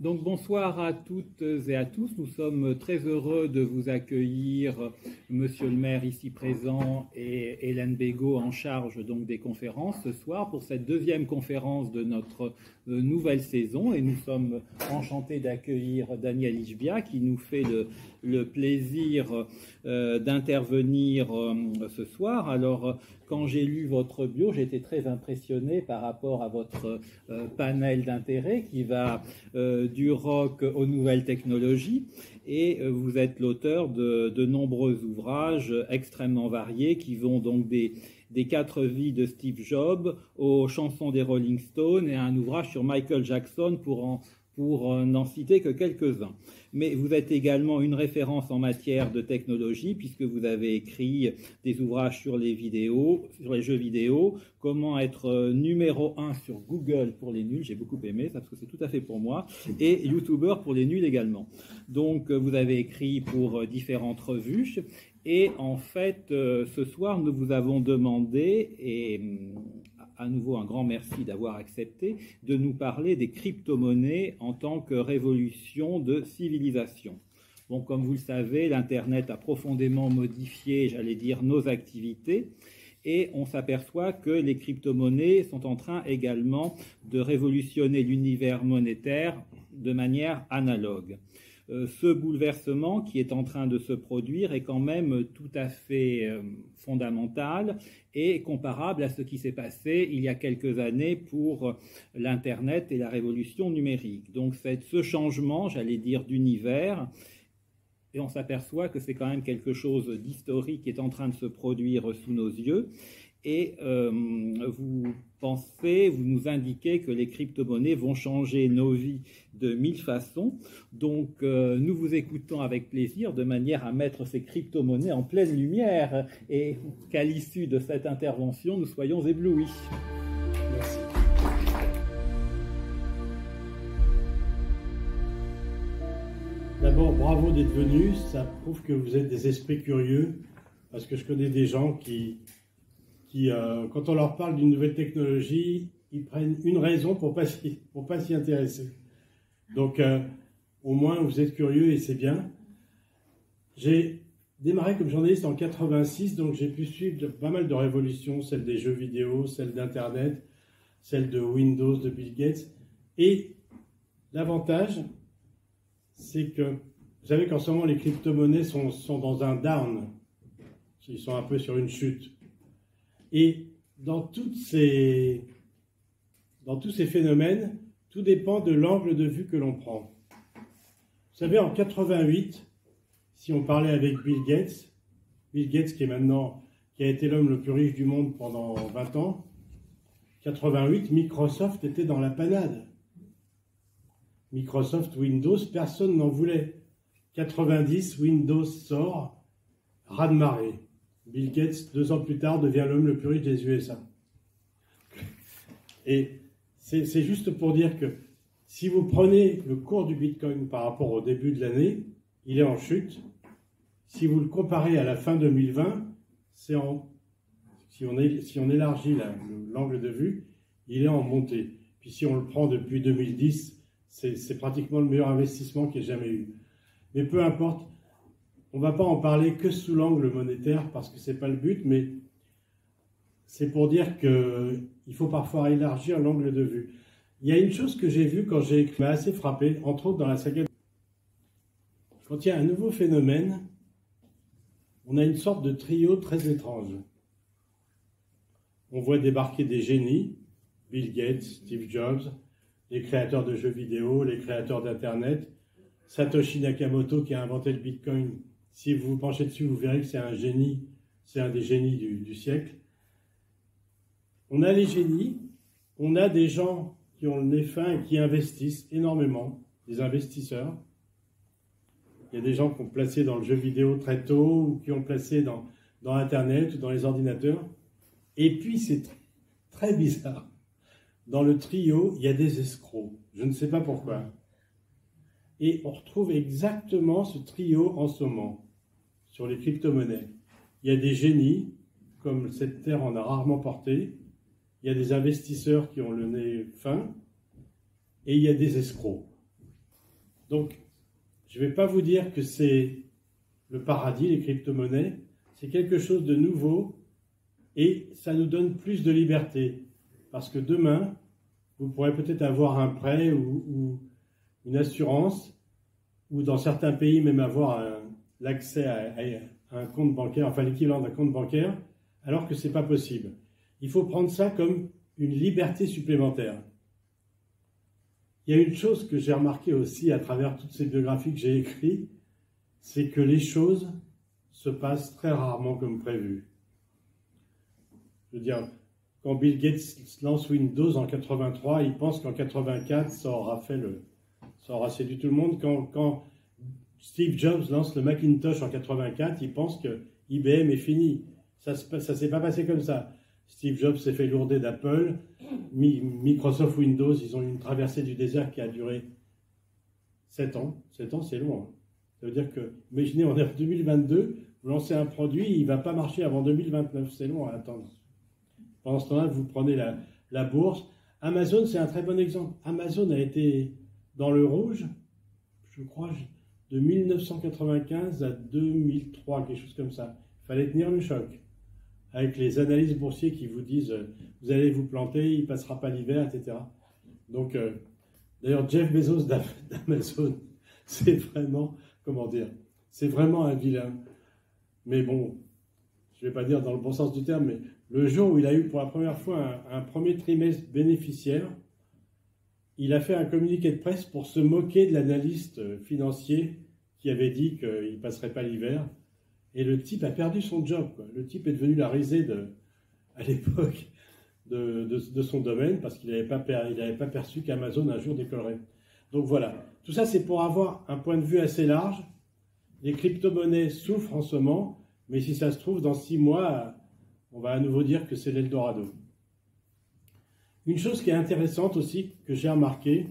Donc bonsoir à toutes et à tous. Nous sommes très heureux de vous accueillir, Monsieur le maire ici présent et Hélène Bégaud en charge donc des conférences ce soir pour cette deuxième conférence de notre nouvelle saison. Et nous sommes enchantés d'accueillir Daniel Ishbia qui nous fait le plaisir d'intervenir ce soir. Alors quand j'ai lu votre bio, j'ai été très impressionné par rapport à votre panel d'intérêt qui va du rock aux nouvelles technologies, et vous êtes l'auteur de nombreux ouvrages extrêmement variés qui vont donc des 4 vies de Steve Jobs aux chansons des Rolling Stones et un ouvrage sur Michael Jackson pour n'en citer que quelques-uns. Mais vous êtes également une référence en matière de technologie puisque vous avez écrit des ouvrages sur les jeux vidéo, comment être numéro 1 sur Google pour les nuls, j'ai beaucoup aimé ça parce que c'est tout à fait pour moi, et YouTuber pour les nuls également. Donc vous avez écrit pour différentes revues et en fait ce soir nous vous avons demandé, et à nouveau un grand merci d'avoir accepté, de nous parler des crypto-monnaies en tant que révolution de civilisation. Bon, comme vous le savez, l'Internet a profondément modifié, j'allais dire, nos activités, et on s'aperçoit que les crypto-monnaies sont en train également de révolutionner l'univers monétaire de manière analogue. Ce bouleversement qui est en train de se produire est quand même tout à fait fondamental et comparable à ce qui s'est passé il y a quelques années pour l'Internet et la révolution numérique. Donc ce changement, j'allais dire, d'univers, et on s'aperçoit que c'est quand même quelque chose d'historique qui est en train de se produire sous nos yeux. Et vous nous indiquez que les crypto-monnaies vont changer nos vies de 1000 façons. Donc nous vous écoutons avec plaisir de manière à mettre ces crypto-monnaies en pleine lumière et qu'à l'issue de cette intervention, nous soyons éblouis. Merci. D'abord, bravo d'être venus. Ça prouve que vous êtes des esprits curieux parce que je connais des gens qui quand on leur parle d'une nouvelle technologie, ils prennent une raison pour pas s'y intéresser. Donc, au moins, vous êtes curieux et c'est bien. J'ai démarré comme journaliste en 86, donc j'ai pu suivre pas mal de révolutions, celle des jeux vidéo, celle d'Internet, celle de Windows, de Bill Gates. Et l'avantage, c'est que vous savez qu'en ce moment, les crypto-monnaies sont dans un down. Ils sont un peu sur une chute. Et dans tous ces phénomènes, tout dépend de l'angle de vue que l'on prend. Vous savez, en 88, si on parlait avec Bill Gates qui a été l'homme le plus riche du monde pendant 20 ans, 88, Microsoft était dans la panade. Microsoft, Windows, personne n'en voulait. 90, Windows sort, raz-de-marée. Bill Gates, 2 ans plus tard, devient l'homme le plus riche des USA. Et c'est juste pour dire que si vous prenez le cours du Bitcoin par rapport au début de l'année, il est en chute. Si vous le comparez à la fin 2020, si on élargit l'angle de vue, il est en montée. Puis si on le prend depuis 2010, c'est pratiquement le meilleur investissement qu'il y ait jamais eu. Mais peu importe. On ne va pas en parler que sous l'angle monétaire parce que ce n'est pas le but, mais c'est pour dire qu'il faut parfois élargir l'angle de vue. Il y a une chose que j'ai vue qui m'a assez frappé, entre autres dans la saga. Quand il y a un nouveau phénomène, on a une sorte de trio très étrange. On voit débarquer des génies, Bill Gates, Steve Jobs, les créateurs de jeux vidéo, les créateurs d'Internet, Satoshi Nakamoto qui a inventé le Bitcoin. Si vous vous penchez dessus, vous verrez que c'est un génie, c'est un des génies du siècle. On a les génies, on a des gens qui ont le nez fin et qui investissent énormément, des investisseurs. Il y a des gens qui ont placé dans le jeu vidéo très tôt ou qui ont placé dans Internet ou dans les ordinateurs. Et puis, c'est très bizarre. Dans le trio, il y a des escrocs. Je ne sais pas pourquoi. Et on retrouve exactement ce trio en ce moment sur les crypto-monnaies. Il y a des génies, comme cette terre en a rarement porté. Il y a des investisseurs qui ont le nez fin. Et il y a des escrocs. Donc, je ne vais pas vous dire que c'est le paradis, les crypto-monnaies. C'est quelque chose de nouveau et ça nous donne plus de liberté. Parce que demain, vous pourrez peut-être avoir un prêt ou une assurance, ou dans certains pays même avoir l'accès à un compte bancaire, enfin l'équivalent d'un compte bancaire, alors que ce n'est pas possible. Il faut prendre ça comme une liberté supplémentaire. Il y a une chose que j'ai remarqué aussi à travers toutes ces biographies que j'ai écrites, c'est que les choses se passent très rarement comme prévu. Je veux dire, quand Bill Gates lance Windows en 83, il pense qu'en 84, ça aura séduit tout le monde. Quand Steve Jobs lance le Macintosh en 84, il pense que IBM est fini. Ça ne s'est pas passé comme ça. Steve Jobs s'est fait lourder d'Apple. Microsoft Windows, ils ont eu une traversée du désert qui a duré 7 ans. 7 ans, c'est long. Hein. Ça veut dire que, imaginez, on est en 2022, vous lancez un produit, il ne va pas marcher avant 2029. C'est long à attendre. Pendant ce temps-là, vous prenez la bourse. Amazon, c'est un très bon exemple. Amazon a été dans le rouge, je crois, de 1995 à 2003, quelque chose comme ça. Il fallait tenir le choc. Avec les analystes boursiers qui vous disent vous allez vous planter, il ne passera pas l'hiver, etc. Donc, d'ailleurs, Jeff Bezos d'Amazon, c'est vraiment, comment dire, c'est vraiment un vilain. Mais bon, je ne vais pas dire dans le bon sens du terme, mais le jour où il a eu pour la première fois un premier trimestre bénéficiaire, il a fait un communiqué de presse pour se moquer de l'analyste financier qui avait dit qu'il ne passerait pas l'hiver. Et le type a perdu son job, quoi. Le type est devenu la risée à l'époque de son domaine parce qu'il n'avait pas perçu qu'Amazon un jour décollerait. Donc voilà, tout ça c'est pour avoir un point de vue assez large. Les crypto-monnaies souffrent en ce moment, mais si ça se trouve, dans 6 mois, on va à nouveau dire que c'est l'Eldorado. Une chose qui est intéressante aussi, que j'ai remarqué,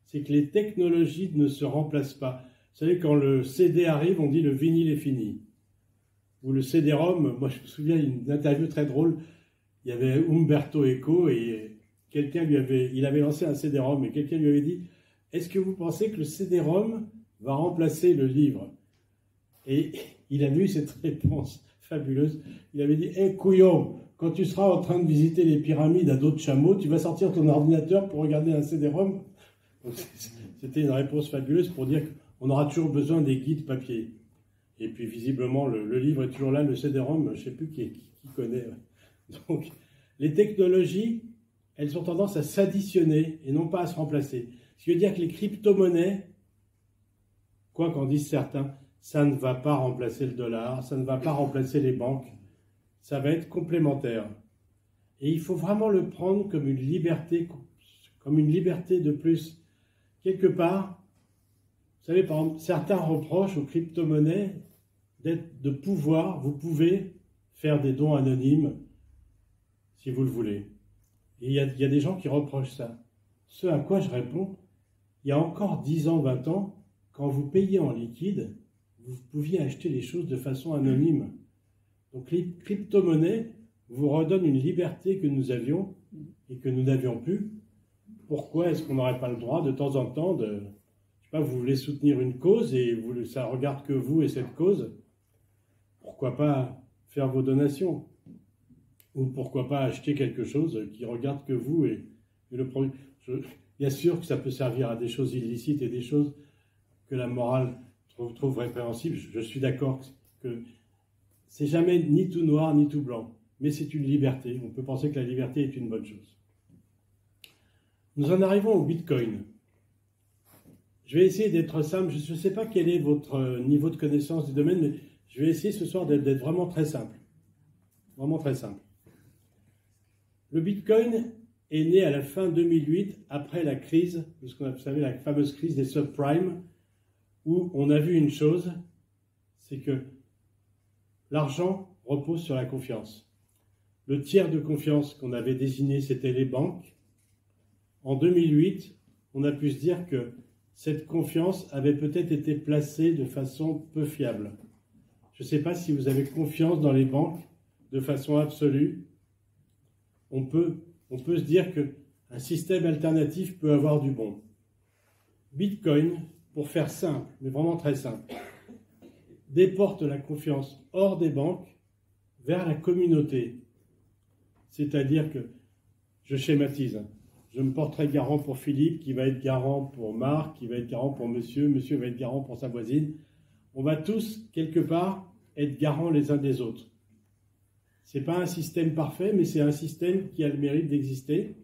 c'est que les technologies ne se remplacent pas. Vous savez, quand le CD arrive, on dit le vinyle est fini. Ou le CD-ROM, moi je me souviens d'une interview très drôle, il y avait Umberto Eco et il avait lancé un CD-ROM et quelqu'un lui avait dit « Est-ce que vous pensez que le CD-ROM va remplacer le livre ?» Et il a eu cette réponse fabuleuse. Il avait dit « Hé couillon, quand tu seras en train de visiter les pyramides à dos de chameau, tu vas sortir ton ordinateur pour regarder un CD-ROM ?» C'était une réponse fabuleuse pour dire qu'on aura toujours besoin des guides papier. Et puis visiblement, le livre est toujours là, le CD-ROM, je ne sais plus qui connaît. Donc, les technologies, elles ont tendance à s'additionner et non pas à se remplacer. Ce qui veut dire que les crypto-monnaies, quoi qu'en disent certains, ça ne va pas remplacer le dollar, ça ne va pas remplacer les banques, ça va être complémentaire. Et il faut vraiment le prendre comme une liberté de plus. Quelque part, vous savez, par exemple, certains reprochent aux crypto-monnaies vous pouvez faire des dons anonymes si vous le voulez. Et il y a des gens qui reprochent ça. Ce à quoi je réponds, il y a encore 10 ans, 20 ans, quand vous payiez en liquide, vous pouviez acheter les choses de façon anonyme. Donc les crypto-monnaies vous redonnent une liberté que nous avions et que nous n'avions plus. Pourquoi est-ce qu'on n'aurait pas le droit de temps en temps je sais pas, vous voulez soutenir une cause et ça regarde que vous et cette cause, pourquoi pas faire vos donations? Ou pourquoi pas acheter quelque chose qui regarde que vous et le produit. Bien sûr que ça peut servir à des choses illicites et des choses que la morale trouve répréhensibles. Je suis d'accord que c'est jamais ni tout noir ni tout blanc, mais c'est une liberté. On peut penser que la liberté est une bonne chose. Nous en arrivons au Bitcoin. Je vais essayer d'être simple. Je ne sais pas quel est votre niveau de connaissance du domaine, mais je vais essayer ce soir d'être vraiment très simple. Vraiment très simple. Le Bitcoin est né à la fin 2008, après la crise, vous savez, la fameuse crise des subprimes, où on a vu une chose, c'est que l'argent repose sur la confiance. Le tiers de confiance qu'on avait désigné, c'était les banques. En 2008, on a pu se dire que cette confiance avait peut-être été placée de façon peu fiable. Je ne sais pas si vous avez confiance dans les banques de façon absolue. On peut se dire qu'un système alternatif peut avoir du bon. Bitcoin, pour faire simple, mais vraiment très simple, déporte la confiance hors des banques vers la communauté. C'est-à-dire que, je schématise, je me porterai garant pour Philippe, qui va être garant pour Marc, qui va être garant pour monsieur, monsieur va être garant pour sa voisine. On va tous, quelque part, être garants les uns des autres. Ce n'est pas un système parfait, mais c'est un système qui a le mérite d'exister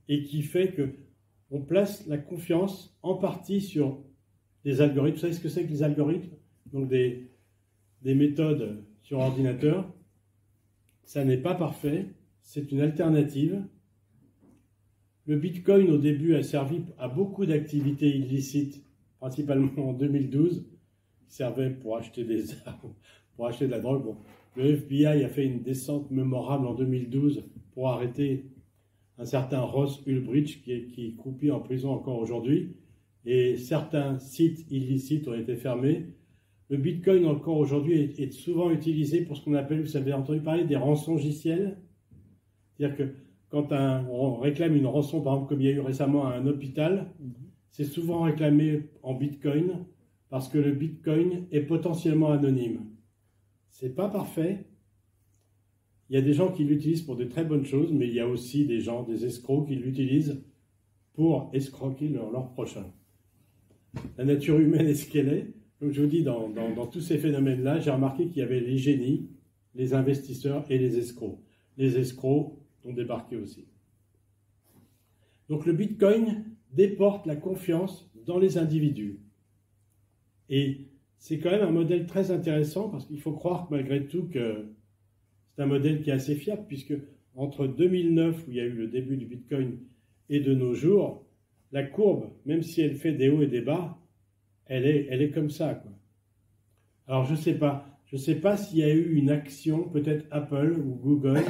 et qui fait qu'on place la confiance en partie sur des algorithmes. Vous savez ce que c'est que les algorithmes? Donc des méthodes sur ordinateur. Ça n'est pas parfait, c'est une alternative. Le Bitcoin, au début, a servi à beaucoup d'activités illicites, principalement en 2012. Il servait pour acheter des armes, pour acheter de la drogue. Bon, le FBI a fait une descente mémorable en 2012 pour arrêter un certain Ross Ulbricht qui croupit en prison encore aujourd'hui. Et certains sites illicites ont été fermés. Le Bitcoin, encore aujourd'hui, est souvent utilisé pour ce qu'on appelle, vous avez entendu parler des rançongiciels. C'est-à-dire que quand on réclame une rançon, par exemple, comme il y a eu récemment à un hôpital, c'est souvent réclamé en Bitcoin parce que le Bitcoin est potentiellement anonyme. C'est pas parfait. Il y a des gens qui l'utilisent pour de très bonnes choses, mais il y a aussi des gens, des escrocs, qui l'utilisent pour escroquer leur prochain. La nature humaine est ce qu'elle est. Donc je vous dis, dans tous ces phénomènes-là, j'ai remarqué qu'il y avait les génies, les investisseurs et les escrocs. Les escrocs ont débarqué aussi. Donc le Bitcoin déporte la confiance dans les individus. Et c'est quand même un modèle très intéressant parce qu'il faut croire malgré tout que c'est un modèle qui est assez fiable puisque entre 2009, où il y a eu le début du Bitcoin, et de nos jours, la courbe, même si elle fait des hauts et des bas, elle est comme ça, quoi. Alors je sais pas s'il y a eu une action, peut-être Apple ou Google,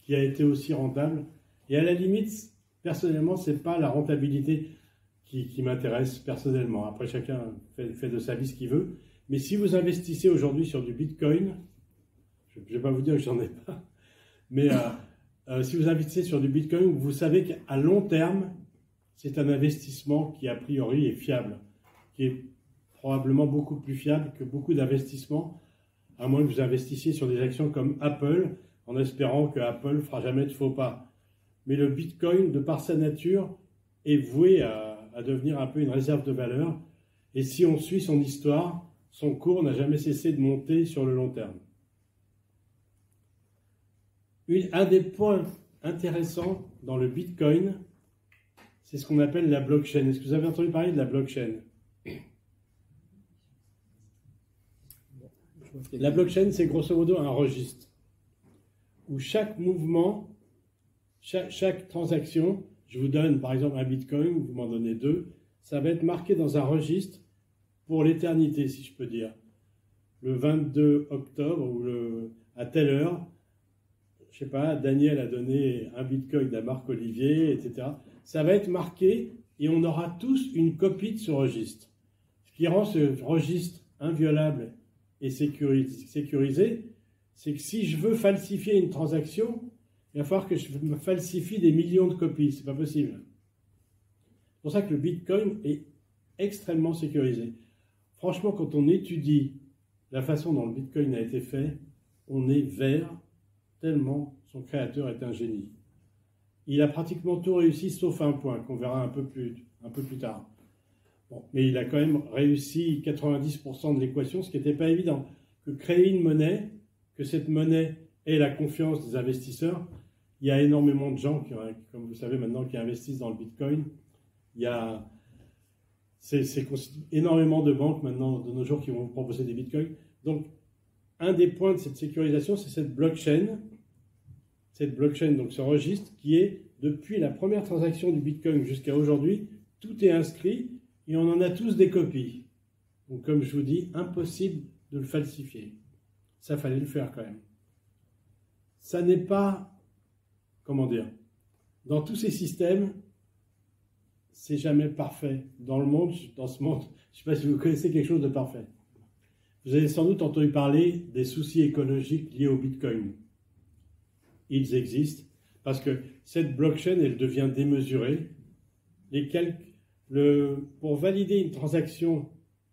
qui a été aussi rentable. Et à la limite, personnellement, c'est pas la rentabilité qui m'intéresse personnellement. Après, chacun fait de sa vie ce qu'il veut. Mais si vous investissez aujourd'hui sur du Bitcoin, je ne vais pas vous dire que j'en ai pas, mais si vous investissez sur du Bitcoin, vous savez qu'à long terme, c'est un investissement qui, a priori, est fiable, qui est probablement beaucoup plus fiable que beaucoup d'investissements, à moins que vous investissiez sur des actions comme Apple, en espérant que Apple ne fera jamais de faux pas. Mais le Bitcoin, de par sa nature, est voué à devenir un peu une réserve de valeur. Et si on suit son histoire, son cours n'a jamais cessé de monter sur le long terme. Un des points intéressants dans le Bitcoin, c'est ce qu'on appelle la blockchain. Est-ce que vous avez entendu parler de la blockchain? La blockchain, c'est grosso modo un registre où chaque mouvement, chaque transaction, je vous donne par exemple un Bitcoin, vous m'en donnez 2, ça va être marqué dans un registre pour l'éternité, si je peux dire. Le 22 octobre ou à telle heure, je sais pas, Daniel a donné un Bitcoin à Marc Olivier, etc. Ça va être marqué et on aura tous une copie de ce registre. Ce qui rend ce registre inviolable et sécurisé, c'est que si je veux falsifier une transaction, il va falloir que je me falsifie des millions de copies. C'est pas possible. C'est pour ça que le Bitcoin est extrêmement sécurisé. Franchement, quand on étudie la façon dont le Bitcoin a été fait, on est vert tellement son créateur est un génie. Il a pratiquement tout réussi sauf un point qu'on verra un peu plus tard. Bon, mais il a quand même réussi 90% de l'équation, ce qui n'était pas évident. Que créer une monnaie, que cette monnaie ait la confiance des investisseurs, il y a énormément de gens, comme vous savez maintenant, qui investissent dans le Bitcoin. Il y a énormément de banques maintenant, de nos jours, qui vont proposer des Bitcoins. Donc, un des points de cette sécurisation, c'est cette blockchain, donc ce registre qui est, depuis la première transaction du Bitcoin jusqu'à aujourd'hui, tout est inscrit et on en a tous des copies. Donc, comme je vous dis, impossible de le falsifier. Ça, fallait le faire quand même. Ça n'est pas, comment dire, dans tous ces systèmes, c'est jamais parfait. Dans ce monde, je ne sais pas si vous connaissez quelque chose de parfait. Vous avez sans doute entendu parler des soucis écologiques liés au Bitcoin. Ils existent parce que cette blockchain, elle devient démesurée. Pour valider une transaction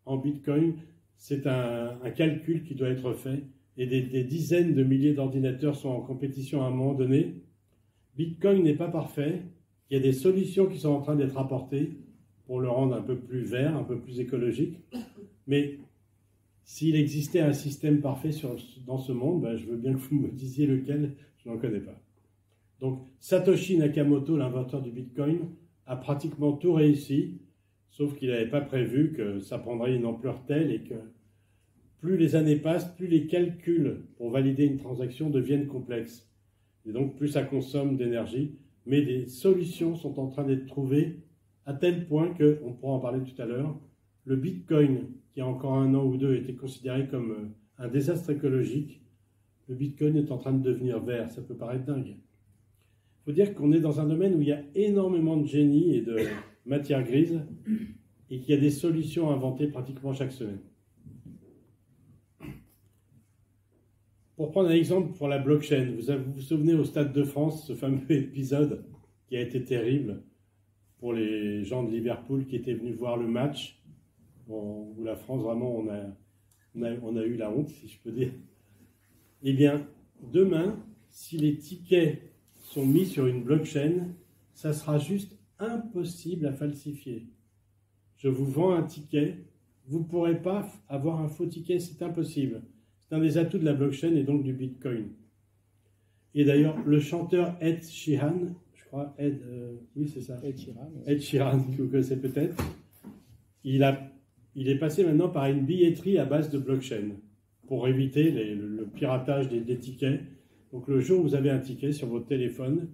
en Bitcoin, c'est un calcul qui doit être fait et des dizaines de milliers d'ordinateurs sont en compétition à un moment donné. Bitcoin n'est pas parfait. Il y a des solutions qui sont en train d'être apportées pour le rendre un peu plus vert, un peu plus écologique. Mais s'il existait un système parfait dans ce monde, ben, je veux bien que vous me disiez lequel, je n'en connais pas. Donc Satoshi Nakamoto, l'inventeur du Bitcoin, a pratiquement tout réussi, sauf qu'il n'avait pas prévu que ça prendrait une ampleur telle et que plus les années passent, plus les calculs pour valider une transaction deviennent complexes. Et donc plus ça consomme d'énergie, mais des solutions sont en train d'être trouvées à tel point que, on pourra en parler tout à l'heure, le Bitcoin, qui il y a encore 1 an ou 2 était considéré comme un désastre écologique, le Bitcoin est en train de devenir vert. Ça peut paraître dingue. Il faut dire qu'on est dans un domaine où il y a énormément de génie et de matière grise et qu'il y a des solutions inventées pratiquement chaque semaine. Pour prendre un exemple pour la blockchain, vous vous souvenez au Stade de France, ce fameux épisode qui a été terrible pour les gens de Liverpool qui étaient venus voir le match, où la France, vraiment, on a eu la honte, si je peux dire. Eh bien, demain, si les tickets sont mis sur une blockchain, ça sera juste impossible à falsifier. Je vous vends un ticket, vous ne pourrez pas avoir un faux ticket, c'est impossible. C'est un des atouts de la blockchain et donc du Bitcoin. Et d'ailleurs, le chanteur Ed Sheeran, je crois, oui c'est ça, Ed Sheeran, que vous connaissez peut-être, il est passé maintenant par une billetterie à base de blockchain pour éviter le piratage des tickets. Donc le jour où vous avez un ticket sur votre téléphone,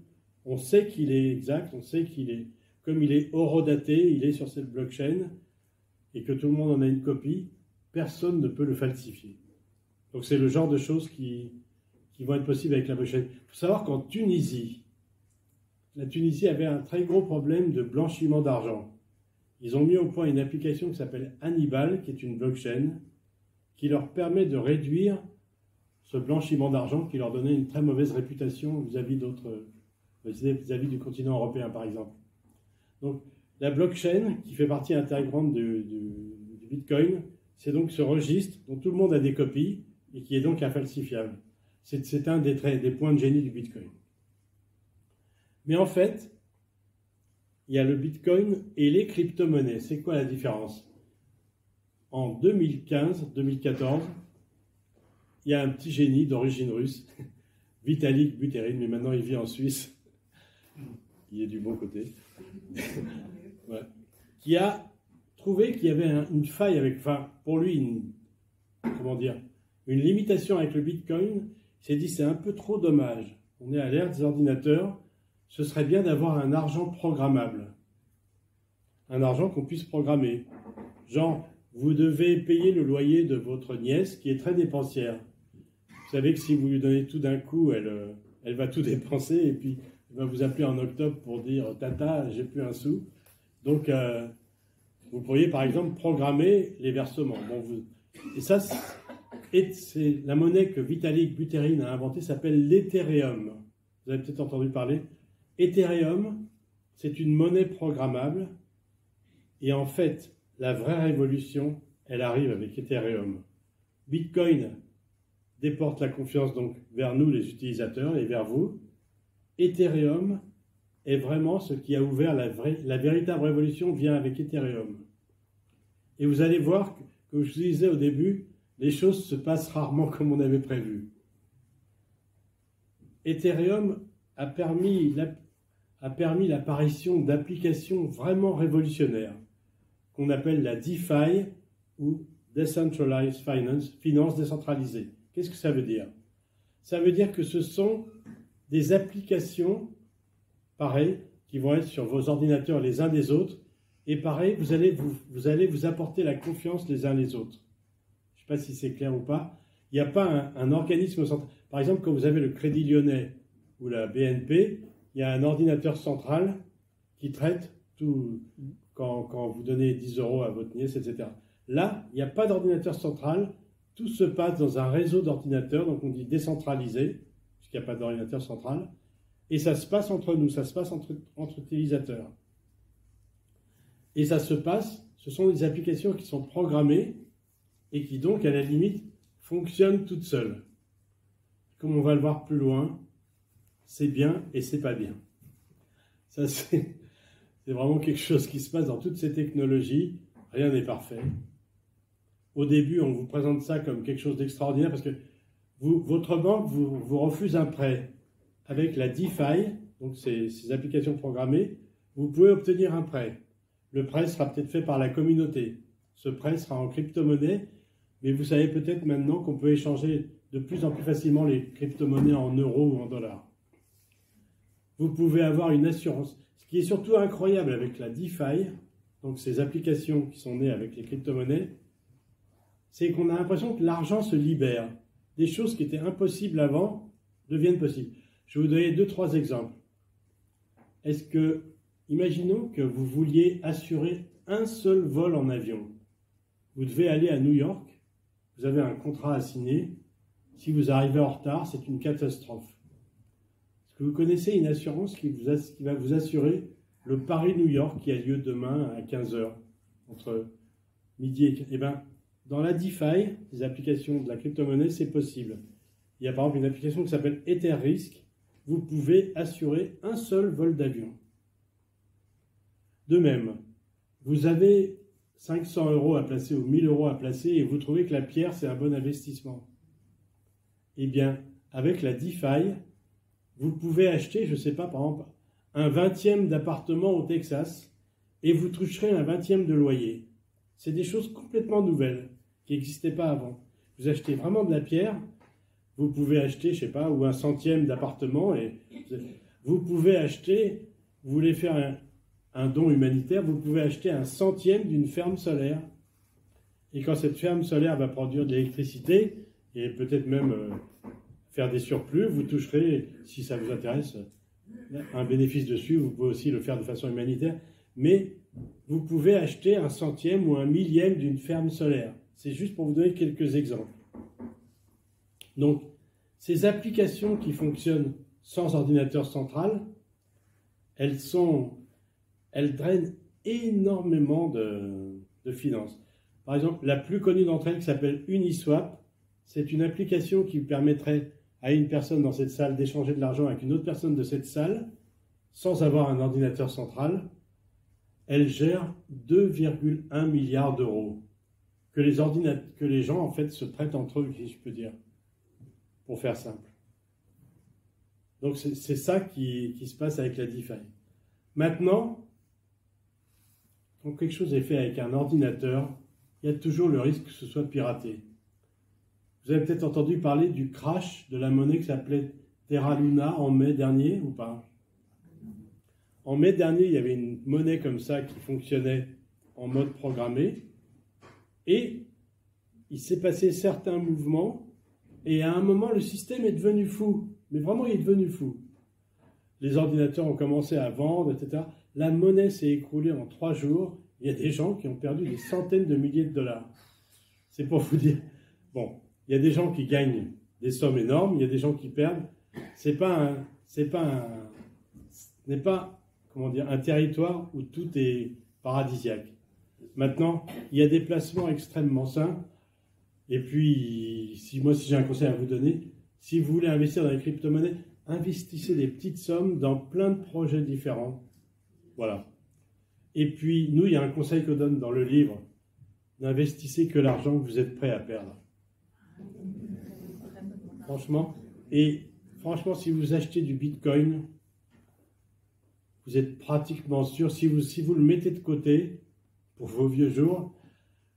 on sait qu'il est exact, on sait qu'il est, comme il est horodaté, il est sur cette blockchain et que tout le monde en a une copie, personne ne peut le falsifier. Donc c'est le genre de choses qui vont être possibles avec la blockchain. Il faut savoir qu'en Tunisie, la Tunisie avait un très gros problème de blanchiment d'argent. Ils ont mis au point une application qui s'appelle Hannibal, qui est une blockchain, qui leur permet de réduire ce blanchiment d'argent qui leur donnait une très mauvaise réputation vis-à-vis du continent européen, par exemple. Donc, la blockchain, qui fait partie intégrante du Bitcoin, c'est donc ce registre dont tout le monde a des copies et qui est donc infalsifiable. C'est un des points de génie du Bitcoin. Mais en fait, il y a le Bitcoin et les crypto-monnaies. C'est quoi la différence? En 2015-2014, il y a un petit génie d'origine russe, Vitalik Buterin, mais maintenant il vit en Suisse. Il est du bon côté. Ouais. Qui a trouvé qu'il y avait une faille pour lui, une limitation avec le Bitcoin. Il s'est dit, c'est un peu trop dommage. On est à l'ère des ordinateurs. Ce serait bien d'avoir un argent programmable. Un argent qu'on puisse programmer. Genre, vous devez payer le loyer de votre nièce qui est très dépensière. Vous savez que si vous lui donnez tout d'un coup, elle va tout dépenser et puis elle va vous appeler en octobre pour dire « Tata, j'ai plus un sou ». Donc, vous pourriez par exemple programmer les versements. Et ça, c'est la monnaie que Vitalik Buterin a inventée, s'appelle l'Ethereum. Vous avez peut-être entendu parler. Ethereum, c'est une monnaie programmable. Et en fait, la vraie révolution, elle arrive avec Ethereum. Bitcoin déporte la confiance donc vers nous, les utilisateurs, et vers vous. Ethereum est vraiment ce qui a ouvert la véritable révolution vient avec Ethereum. Et vous allez voir que, comme je vous disais au début, les choses se passent rarement comme on avait prévu. Ethereum a permis l'apparition d'applications vraiment révolutionnaires qu'on appelle la DeFi ou Decentralized Finance, finance décentralisée. Qu'est-ce que ça veut dire? Ça veut dire que ce sont des applications, pareil, qui vont être sur vos ordinateurs les uns des autres, et pareil, vous allez vous apporter la confiance les uns les autres. Je ne sais pas si c'est clair ou pas. Il n'y a pas un organisme central. Par exemple, quand vous avez le Crédit Lyonnais ou la BNP, il y a un ordinateur central qui traite tout, quand vous donnez 10 € à votre nièce, etc. Là, il n'y a pas d'ordinateur central, tout se passe dans un réseau d'ordinateurs, donc on dit décentralisé, puisqu'il n'y a pas d'ordinateur central, et ça se passe entre nous, ça se passe entre utilisateurs. Et ça se passe, ce sont des applications qui sont programmées et qui donc, à la limite, fonctionnent toutes seules. Comme on va le voir plus loin, c'est bien et c'est pas bien. Ça, c'est vraiment quelque chose qui se passe dans toutes ces technologies. Rien n'est parfait. Au début, on vous présente ça comme quelque chose d'extraordinaire parce que votre banque vous refuse un prêt. Avec la DeFi, donc ces applications programmées, vous pouvez obtenir un prêt. Le prêt sera peut-être fait par la communauté. Ce prêt sera en crypto-monnaie, mais vous savez peut-être maintenant qu'on peut échanger de plus en plus facilement les crypto-monnaies en euros ou en dollars. Vous pouvez avoir une assurance. Ce qui est surtout incroyable avec la DeFi, donc ces applications qui sont nées avec les crypto-monnaies, c'est qu'on a l'impression que l'argent se libère. Des choses qui étaient impossibles avant deviennent possibles. Je vais vous donner 2-3 exemples. Imaginons que vous vouliez assurer un seul vol en avion. Vous devez aller à New York, vous avez un contrat à signer. Si vous arrivez en retard, c'est une catastrophe. Est-ce que vous connaissez une assurance qui va vous assurer le Paris-New York qui a lieu demain à 15h, entre midi et 15h? Eh bien, dans la DeFi, les applications de la crypto-monnaie, c'est possible. Il y a par exemple une application qui s'appelle EtherRisk. Vous pouvez assurer un seul vol d'avion. De même, vous avez 500 € à placer ou 1000 € à placer et vous trouvez que la pierre, c'est un bon investissement. Eh bien, avec la DeFi, vous pouvez acheter, je ne sais pas, par exemple, un 20e d'appartement au Texas et vous toucherez un 20e de loyer. C'est des choses complètement nouvelles qui n'existaient pas avant. Vous achetez vraiment de la pierre, vous pouvez acheter, je ne sais pas, ou un 100e d'appartement et vous pouvez acheter, vous voulez faire un don humanitaire, vous pouvez acheter un 100e d'une ferme solaire. Et quand cette ferme solaire va produire de l'électricité, et peut-être même faire des surplus, vous toucherez, si ça vous intéresse, un bénéfice dessus. Vous pouvez aussi le faire de façon humanitaire. Mais vous pouvez acheter un 100e ou un 1000e d'une ferme solaire. C'est juste pour vous donner quelques exemples. Donc, ces applications qui fonctionnent sans ordinateur central, elles drainent énormément de finances. Par exemple, la plus connue d'entre elles, qui s'appelle Uniswap, c'est une application qui permettrait à une personne dans cette salle d'échanger de l'argent avec une autre personne de cette salle, sans avoir un ordinateur central. Elle gère 2,1 milliards d'euros que les gens en fait se prêtent entre eux, si je peux dire, pour faire simple. Donc c'est ça qui se passe avec la DeFi. Maintenant, quand quelque chose est fait avec un ordinateur, il y a toujours le risque que ce soit piraté. Vous avez peut-être entendu parler du crash de la monnaie qui s'appelait Terra Luna en mai dernier, ou pas? En mai dernier, il y avait une monnaie comme ça qui fonctionnait en mode programmé, et il s'est passé certains mouvements, et à un moment, le système est devenu fou. Mais vraiment, il est devenu fou. Les ordinateurs ont commencé à vendre, etc. La monnaie s'est écroulée en 3 jours. Il y a des gens qui ont perdu des centaines de milliers de dollars. C'est pour vous dire. Bon, il y a des gens qui gagnent des sommes énormes, il y a des gens qui perdent. Ce n'est pas comment dire, un territoire où tout est paradisiaque. Maintenant, il y a des placements extrêmement sains. Et puis, si j'ai un conseil à vous donner, si vous voulez investir dans les crypto-monnaies, investissez des petites sommes dans plein de projets différents. Voilà. Et puis, nous, il y a un conseil qu'on donne dans le livre. N'investissez que l'argent que vous êtes prêt à perdre. Franchement. Et franchement, si vous achetez du Bitcoin, vous êtes pratiquement sûr, si vous le mettez de côté pour vos vieux jours.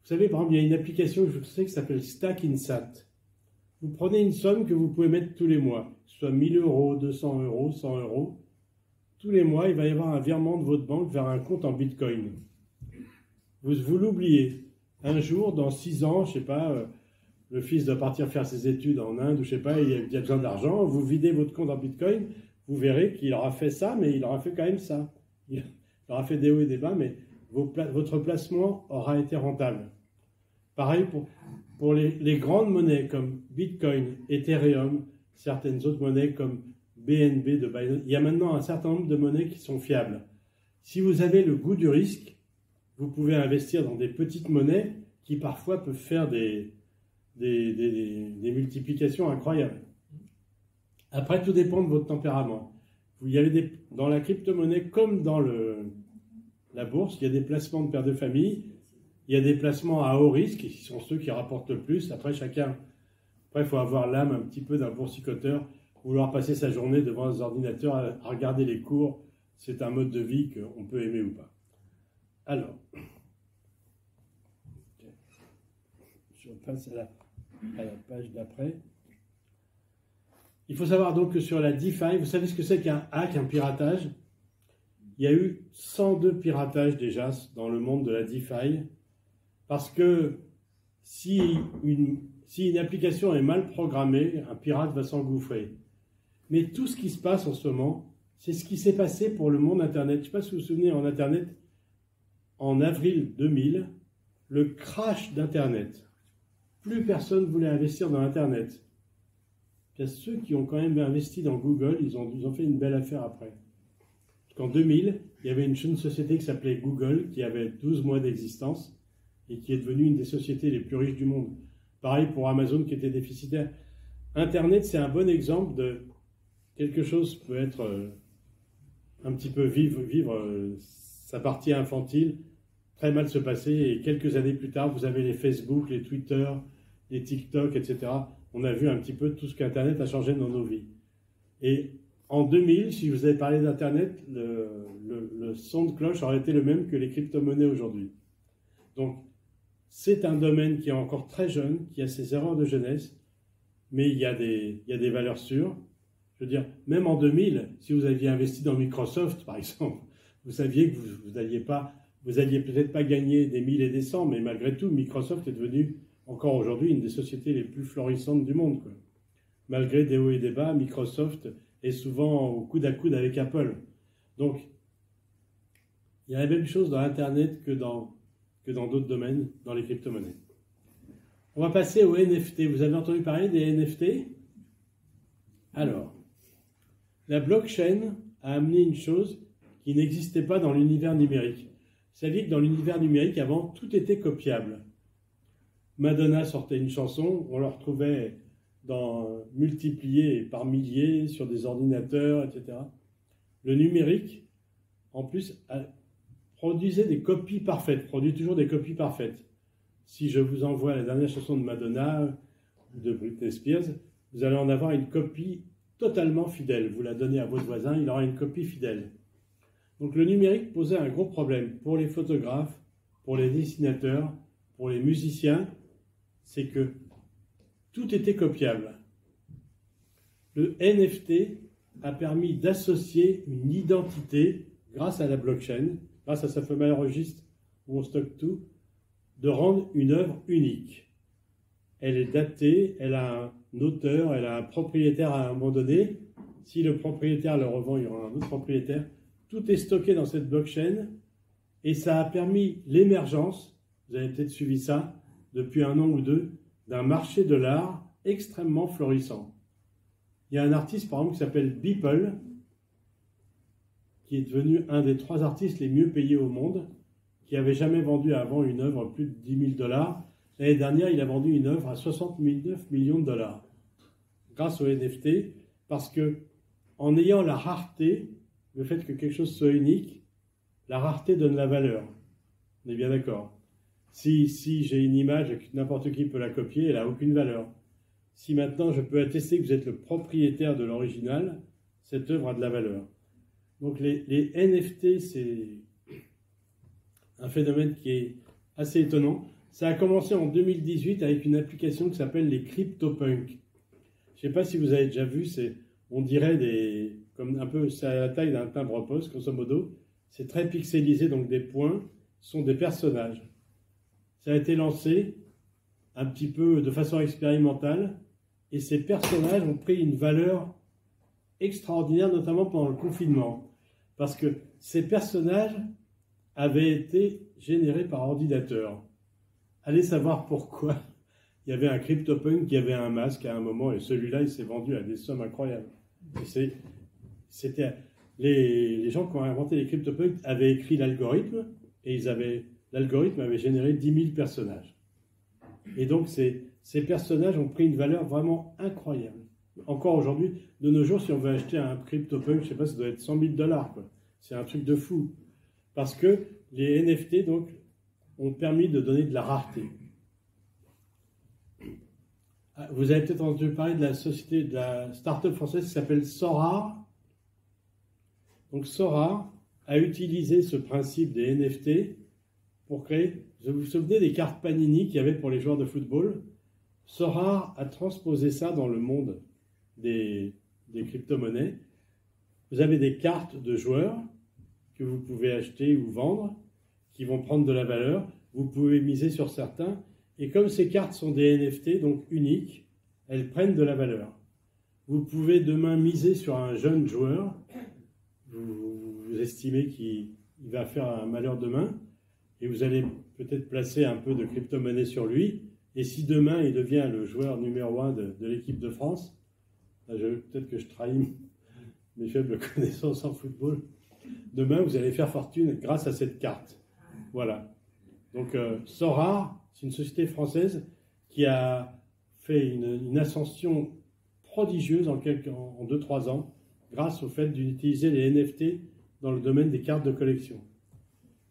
Vous savez, par exemple, il y a une application, je sais, qui s'appelle Stackinsat. Vous prenez une somme que vous pouvez mettre tous les mois, soit 1000 €, 200 €, 100 €. Tous les mois, il va y avoir un virement de votre banque vers un compte en Bitcoin. Vous l'oubliez. Un jour, dans 6 ans, je ne sais pas, le fils doit partir faire ses études en Inde, ou je ne sais pas, il a besoin d'argent, vous videz votre compte en Bitcoin, vous verrez qu'il aura fait ça, mais il aura fait quand même ça. Il aura fait des hauts et des bas, mais votre placement aura été rentable. Pareil pour les grandes monnaies comme Bitcoin, Ethereum, certaines autres monnaies comme BNB de Binance. Il y a maintenant un certain nombre de monnaies qui sont fiables. Si vous avez le goût du risque, vous pouvez investir dans des petites monnaies qui parfois peuvent faire des multiplications incroyables. Après, tout dépend de votre tempérament. Dans la crypto-monnaie comme dans la bourse, il y a des placements de pères de famille, il y a des placements à haut risque, qui sont ceux qui rapportent le plus. Après, il faut avoir l'âme un petit peu d'un boursicoteur, vouloir passer sa journée devant un ordinateur à regarder les cours. C'est un mode de vie qu'on peut aimer ou pas. Alors, je passe à la page d'après. Il faut savoir donc que sur la DeFi, vous savez ce que c'est qu'un hack, un piratage? Il y a eu 102 piratages déjà dans le monde de la DeFi, parce que si une application est mal programmée, un pirate va s'engouffrer. Mais tout ce qui se passe en ce moment, c'est ce qui s'est passé pour le monde Internet. Je ne sais pas si vous vous souvenez, en Internet, en avril 2000, le crash d'Internet. Plus personne voulait investir dans Internet. Il y a ceux qui ont quand même investi dans Google, ils ont fait une belle affaire après. Parce qu'en 2000, il y avait une jeune société qui s'appelait Google, qui avait 12 mois d'existence, et qui est devenue une des sociétés les plus riches du monde. Pareil pour Amazon, qui était déficitaire. Internet, c'est un bon exemple de quelque chose qui peut être un petit peu vivre sa partie infantile, très mal se passer, et quelques années plus tard, vous avez les Facebook, les Twitter, les TikTok, etc. On a vu un petit peu tout ce qu'Internet a changé dans nos vies. Et en 2000, si je vous avais parlé d'Internet, le son de cloche aurait été le même que les crypto-monnaies aujourd'hui. Donc, c'est un domaine qui est encore très jeune, qui a ses erreurs de jeunesse, mais il y a des valeurs sûres. Je veux dire, même en 2000, si vous aviez investi dans Microsoft, par exemple, vous saviez que vous alliez peut-être pas gagner des 1000 et des 100, mais malgré tout, Microsoft est devenu encore aujourd'hui une des sociétés les plus florissantes du monde, quoi. Malgré des hauts et des bas, Microsoft est souvent au coude à coude avec Apple. Donc, il y a la même chose dans Internet que dans d'autres domaines, dans les crypto-monnaies. On va passer aux NFT. Vous avez entendu parler des NFT? Alors, la blockchain a amené une chose qui n'existait pas dans l'univers numérique. Vous saviez que dans l'univers numérique, avant, tout était copiable. Madonna sortait une chanson, on la retrouvait multipliée par milliers sur des ordinateurs, etc. Le numérique, en plus, produisait des copies parfaites, produit toujours des copies parfaites. Si je vous envoie la dernière chanson de Madonna, de Britney Spears, vous allez en avoir une copie totalement fidèle. Vous la donnez à votre voisin, il aura une copie fidèle. Donc le numérique posait un gros problème pour les photographes, pour les dessinateurs, pour les musiciens, c'est que tout était copiable. Le NFT a permis d'associer une identité grâce à la blockchain, grâce à ce fameux registre où on stocke tout, de rendre une œuvre unique. Elle est datée, elle a un auteur, elle a un propriétaire à un moment donné. Si le propriétaire le revend, il y aura un autre propriétaire. Tout est stocké dans cette blockchain et ça a permis l'émergence, vous avez peut-être suivi ça, depuis 1 an ou 2, d'un marché de l'art extrêmement florissant. Il y a un artiste, par exemple, qui s'appelle Beeple, qui est devenu un des 3 artistes les mieux payés au monde, qui n'avait jamais vendu avant une œuvre plus de 10 000 $. L'année dernière, il a vendu une œuvre à 69 millions de $, grâce au NFT, parce que en ayant la rareté, le fait que quelque chose soit unique, la rareté donne la valeur. On est bien d'accord. Si j'ai une image et que n'importe qui peut la copier, elle n'a aucune valeur. Si maintenant je peux attester que vous êtes le propriétaire de l'original, cette œuvre a de la valeur. Donc les NFT, c'est un phénomène qui est assez étonnant. Ça a commencé en 2018 avec une application qui s'appelle les CryptoPunks. Je ne sais pas si vous avez déjà vu, on dirait comme un peu, c'est à la taille d'un timbre-poste, grosso modo. C'est très pixelisé, donc des points sont des personnages. Ça a été lancé un petit peu de façon expérimentale et ces personnages ont pris une valeur extraordinaire, notamment pendant le confinement. Parce que ces personnages avaient été générés par ordinateur. Allez savoir pourquoi. Il y avait un CryptoPunk qui avait un masque à un moment et celui-là, il s'est vendu à des sommes incroyables. Les gens qui ont inventé les CryptoPunks avaient écrit l'algorithme et ils avaient l'algorithme avait généré 10 000 personnages. Et donc, ces personnages ont pris une valeur vraiment incroyable. Encore aujourd'hui, de nos jours, si on veut acheter un CryptoPunk, je ne sais pas, ça doit être 100 000 $, quoi. C'est un truc de fou. Parce que les NFT, donc, ont permis de donner de la rareté. Vous avez peut-être entendu parler de la société, de la start-up française qui s'appelle Sorare. Donc Sorare a utilisé ce principe des NFT pour créer, vous vous souvenez des cartes Panini qu'il y avait pour les joueurs de football? Sorare a transposé ça dans le monde des crypto-monnaies. Vous avez des cartes de joueurs que vous pouvez acheter ou vendre, qui vont prendre de la valeur. Vous pouvez miser sur certains. Et comme ces cartes sont des NFT, donc uniques, elles prennent de la valeur. Vous pouvez demain miser sur un jeune joueur. Vous estimez qu'il va faire un malheur demain. Et vous allez peut-être placer un peu de crypto-monnaie sur lui. Et si demain, il devient le joueur numéro 1 de l'équipe de France, peut-être que je trahis mes faibles connaissances en football, demain, vous allez faire fortune grâce à cette carte. Voilà. Donc, Sorare, c'est une société française qui a fait une ascension prodigieuse en 2-3 ans grâce au fait d'utiliser les NFT dans le domaine des cartes de collection.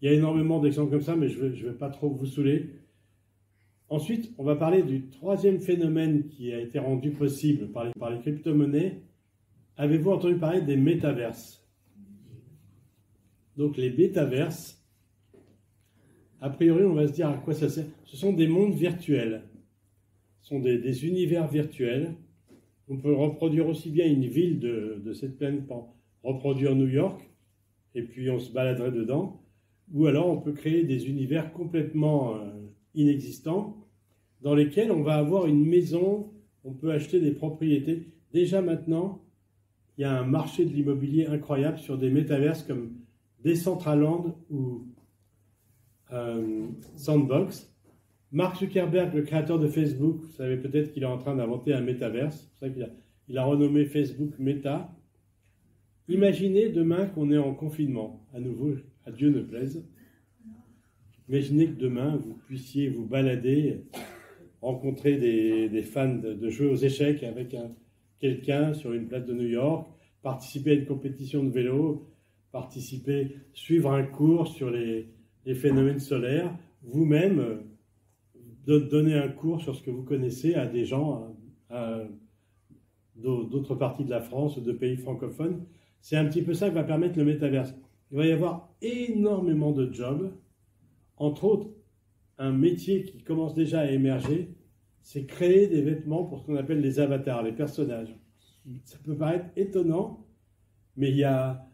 Il y a énormément d'exemples comme ça, mais je ne vais pas trop vous saouler. Ensuite, on va parler du troisième phénomène qui a été rendu possible par les crypto-monnaies. Avez-vous entendu parler des métaverses? Donc, les métaverses, a priori, on va se dire à quoi ça sert. Ce sont des mondes virtuels. Ce sont des univers virtuels. On peut reproduire aussi bien une ville de cette planète, reproduire New York, et puis on se baladerait dedans. Ou alors, on peut créer des univers complètement inexistants, dans lesquels on va avoir une maison, on peut acheter des propriétés. Déjà maintenant, il y a un marché de l'immobilier incroyable sur des métaverses comme Decentraland ou Sandbox. Mark Zuckerberg, le créateur de Facebook, vous savez peut-être qu'il est en train d'inventer un métaverse. C'est pour ça qu'il a renommé Facebook Meta. Imaginez demain qu'on est en confinement, à nouveau, à Dieu ne plaise. Imaginez que demain, vous puissiez vous balader, rencontrer des fans de jeux aux échecs avec quelqu'un sur une place de New York, participer à une compétition de vélo, suivre un cours sur les phénomènes solaires, vous-même donner un cours sur ce que vous connaissez à des gens d'autres parties de la France ou de pays francophones. C'est un petit peu ça qui va permettre le métaverse. Il va y avoir énormément de jobs, entre autres, un métier qui commence déjà à émerger, c'est créer des vêtements pour ce qu'on appelle les avatars, les personnages. Ça peut paraître étonnant, mais il y a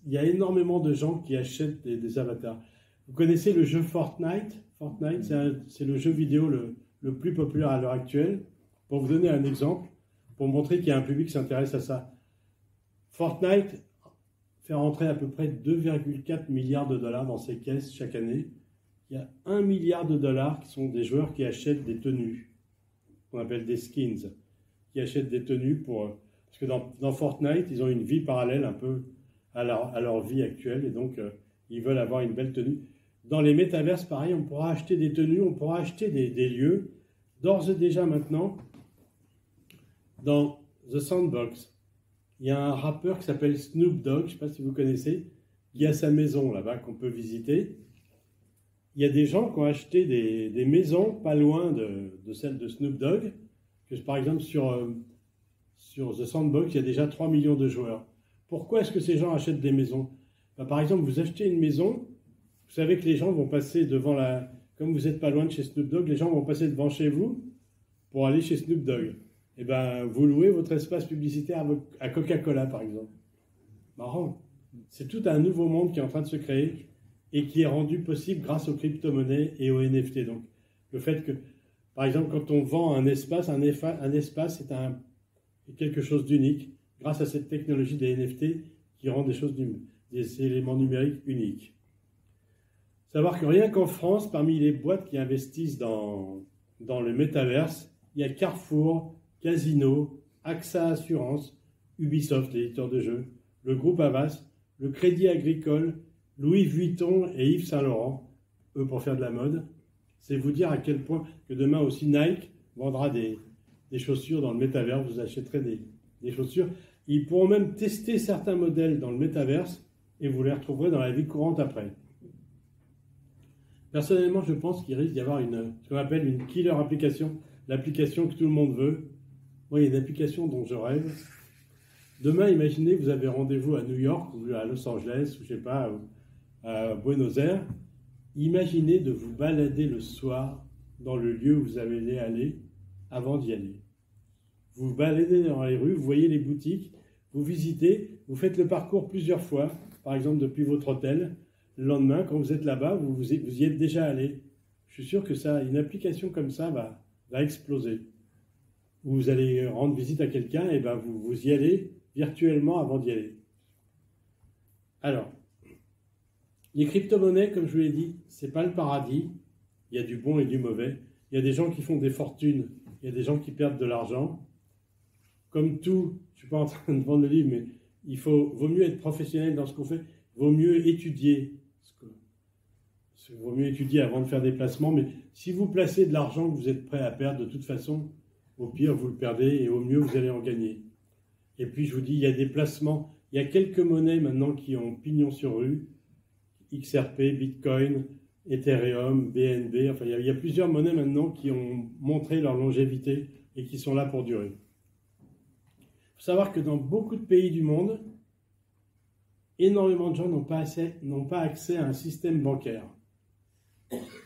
énormément de gens qui achètent des avatars. Vous connaissez le jeu Fortnite? Fortnite, c'est le jeu vidéo le plus populaire à l'heure actuelle. Pour vous donner un exemple, pour montrer qu'il y a un public qui s'intéresse à ça. Fortnite fait rentrer à peu près 2,4 milliards de dollars dans ses caisses chaque année. Il y a 1 milliard de dollars qui sont des joueurs qui achètent des tenues, qu'on appelle des skins, qui achètent des tenues parce que dans Fortnite, ils ont une vie parallèle un peu à leur vie actuelle, et donc ils veulent avoir une belle tenue. Dans les métaverses, pareil, on pourra acheter des tenues, on pourra acheter des lieux. D'ores et déjà maintenant, dans The Sandbox, il y a un rappeur qui s'appelle Snoop Dogg, je ne sais pas si vous connaissez, qui a sa maison là-bas qu'on peut visiter. Il y a des gens qui ont acheté des maisons pas loin de celle de Snoop Dogg, que par exemple sur The Sandbox, il y a déjà 3 millions de joueurs. Pourquoi est-ce que ces gens achètent des maisons? Par exemple, vous achetez une maison, vous savez que les gens vont passer devant comme vous n'êtes pas loin de chez Snoop Dogg, les gens vont passer devant chez vous pour aller chez Snoop Dogg. Et bien, vous louez votre espace publicitaire à Coca-Cola, par exemple. Marrant. C'est tout un nouveau monde qui est en train de se créer et qui est rendu possible grâce aux crypto-monnaies et aux NFT. Donc, le fait que, par exemple, quand on vend un espace est quelque chose d'unique grâce à cette technologie des NFT qui rend des éléments numériques uniques. Savoir que rien qu'en France, parmi les boîtes qui investissent dans le métaverse, il y a Carrefour, Casino, AXA Assurance, Ubisoft, l'éditeur de jeux, le groupe Havas, le Crédit Agricole, Louis Vuitton et Yves Saint Laurent. eux, pour faire de la mode. C'est vous dire à quel point que demain aussi Nike vendra des chaussures dans le métavers. Vous achèterez des chaussures. Ils pourront même tester certains modèles dans le métaverse et vous les retrouverez dans la vie courante après. Personnellement, je pense qu'il risque d'y avoir ce qu'on appelle une killer application, l'application que tout le monde veut. Moi, il y a une application dont je rêve. Demain, imaginez, vous avez rendez-vous à New York ou à Los Angeles, ou je sais pas, à Buenos Aires. Imaginez de vous balader le soir dans le lieu où vous allez aller avant d'y aller. Vous vous baladez dans les rues, vous voyez les boutiques, vous visitez, vous faites le parcours plusieurs fois, par exemple depuis votre hôtel. Le lendemain, quand vous êtes là-bas, vous y êtes déjà allé. Je suis sûr que une application comme ça va exploser. Vous allez rendre visite à quelqu'un et vous y allez virtuellement avant d'y aller. Alors, les crypto-monnaies, comme je vous l'ai dit, c'est pas le paradis. Il y a du bon et du mauvais. Il y a des gens qui font des fortunes, il y a des gens qui perdent de l'argent. Comme tout, je ne suis pas en train de vendre le livre, mais vaut mieux être professionnel dans ce qu'on fait, vaut mieux étudier. Vaut mieux étudier avant de faire des placements, mais si vous placez de l'argent que vous êtes prêt à perdre, de toute façon, au pire, vous le perdez et au mieux, vous allez en gagner. Et puis, je vous dis, il y a des placements, il y a quelques monnaies maintenant qui ont pignon sur rue, XRP, Bitcoin, Ethereum, BNB, enfin, il y a plusieurs monnaies maintenant qui ont montré leur longévité et qui sont là pour durer. Il faut savoir que dans beaucoup de pays du monde, énormément de gens n'ont pas accès à un système bancaire.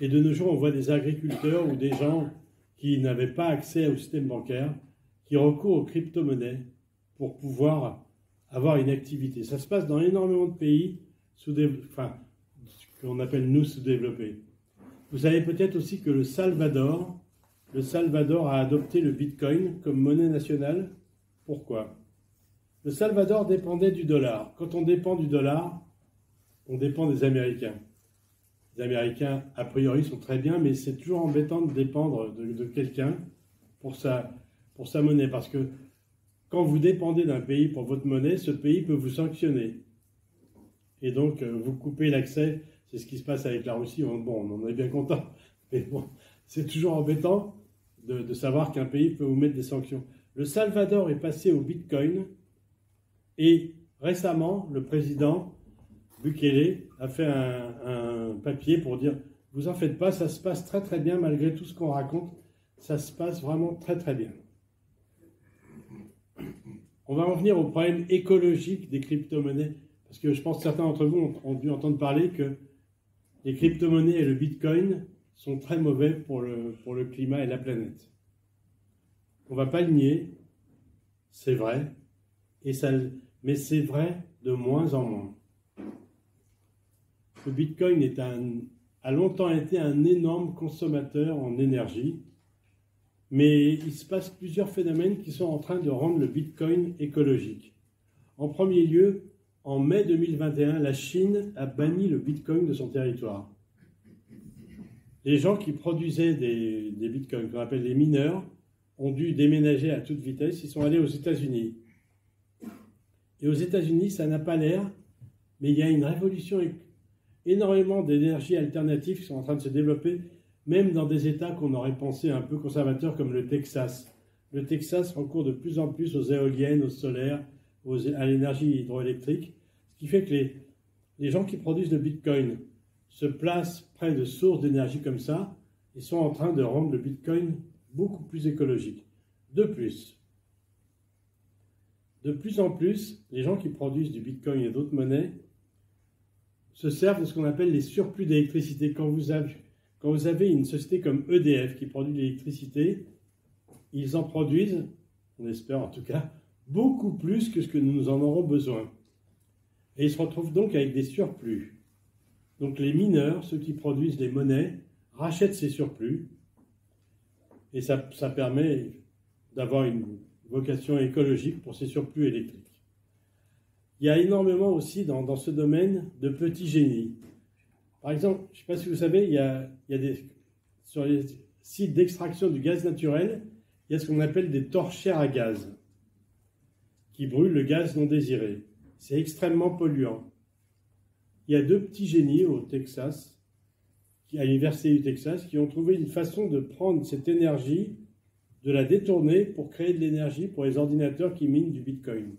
Et de nos jours, on voit des agriculteurs ou des gens qui n'avaient pas accès au système bancaire, qui recourent aux crypto-monnaies pour pouvoir avoir une activité. Ça se passe dans énormément de pays qu'on appelle nous sous-développés. Vous savez peut-être aussi que le Salvador a adopté le Bitcoin comme monnaie nationale. Pourquoi? Le Salvador dépendait du dollar. Quand on dépend du dollar, on dépend des Américains. Les Américains, a priori, sont très bien, mais c'est toujours embêtant de dépendre de quelqu'un pour sa monnaie. Parce que quand vous dépendez d'un pays pour votre monnaie, ce pays peut vous sanctionner. Et donc, vous coupez l'accès. C'est ce qui se passe avec la Russie. Bon, on en est bien content. Mais bon, c'est toujours embêtant de savoir qu'un pays peut vous mettre des sanctions. Le Salvador est passé au Bitcoin. Et récemment, le président Bukele a fait un papier pour dire « Vous en faites pas, ça se passe très très bien malgré tout ce qu'on raconte. Ça se passe vraiment très très bien. » On va en venir au problème écologique des crypto-monnaies. Parce que je pense que certains d'entre vous ont dû entendre parler que les crypto-monnaies et le Bitcoin sont très mauvais pour le climat et la planète. On ne va pas le nier, c'est vrai, mais c'est vrai de moins en moins. Le Bitcoin a longtemps été un énorme consommateur en énergie, mais il se passe plusieurs phénomènes qui sont en train de rendre le Bitcoin écologique. En premier lieu, en mai 2021, la Chine a banni le Bitcoin de son territoire. Les gens qui produisaient des Bitcoins, qu'on appelle les mineurs, ont dû déménager à toute vitesse. Ils sont allés aux États-Unis. Et aux États-Unis, ça n'a pas l'air, mais il y a une révolution, énormément d'énergies alternatives qui sont en train de se développer, même dans des États qu'on aurait pensé un peu conservateurs comme le Texas. Le Texas recourt de plus en plus aux éoliennes, au solaire, à l'énergie hydroélectrique, ce qui fait que les gens qui produisent le Bitcoin se placent près de sources d'énergie comme ça et sont en train de rendre le Bitcoin beaucoup plus écologique. De plus en plus, les gens qui produisent du Bitcoin et d'autres monnaies se servent de ce qu'on appelle les surplus d'électricité. Quand vous avez une société comme EDF qui produit de l'électricité, ils en produisent, on espère en tout cas, beaucoup plus que ce que nous en aurons besoin. Et ils se retrouvent donc avec des surplus. Donc les mineurs, ceux qui produisent des monnaies, rachètent ces surplus et ça permet d'avoir une vocation écologique pour ces surplus électriques. Il y a énormément aussi dans ce domaine de petits génies. Par exemple, je ne sais pas si vous savez, sur les sites d'extraction du gaz naturel, il y a ce qu'on appelle des torchères à gaz qui brûlent le gaz non désiré. C'est extrêmement polluant. Il y a deux petits génies au Texas à l'Université du Texas, qui ont trouvé une façon de prendre cette énergie, de la détourner pour créer de l'énergie pour les ordinateurs qui minent du Bitcoin.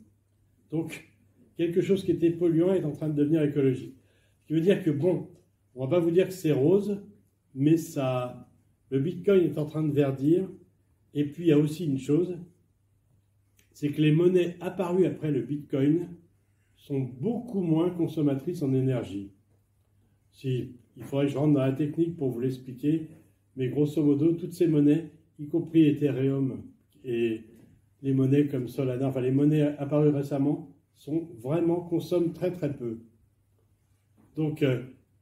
Donc, quelque chose qui était polluant est en train de devenir écologique. Ce qui veut dire que, bon, on ne va pas vous dire que c'est rose, mais ça, le Bitcoin est en train de verdir. Et puis, il y a aussi une chose, c'est que les monnaies apparues après le Bitcoin sont beaucoup moins consommatrices en énergie. Il faudrait que je rentre dans la technique pour vous l'expliquer, mais grosso modo, toutes ces monnaies, y compris Ethereum et les monnaies comme Solana, enfin les monnaies apparues récemment, consomment très très peu. Donc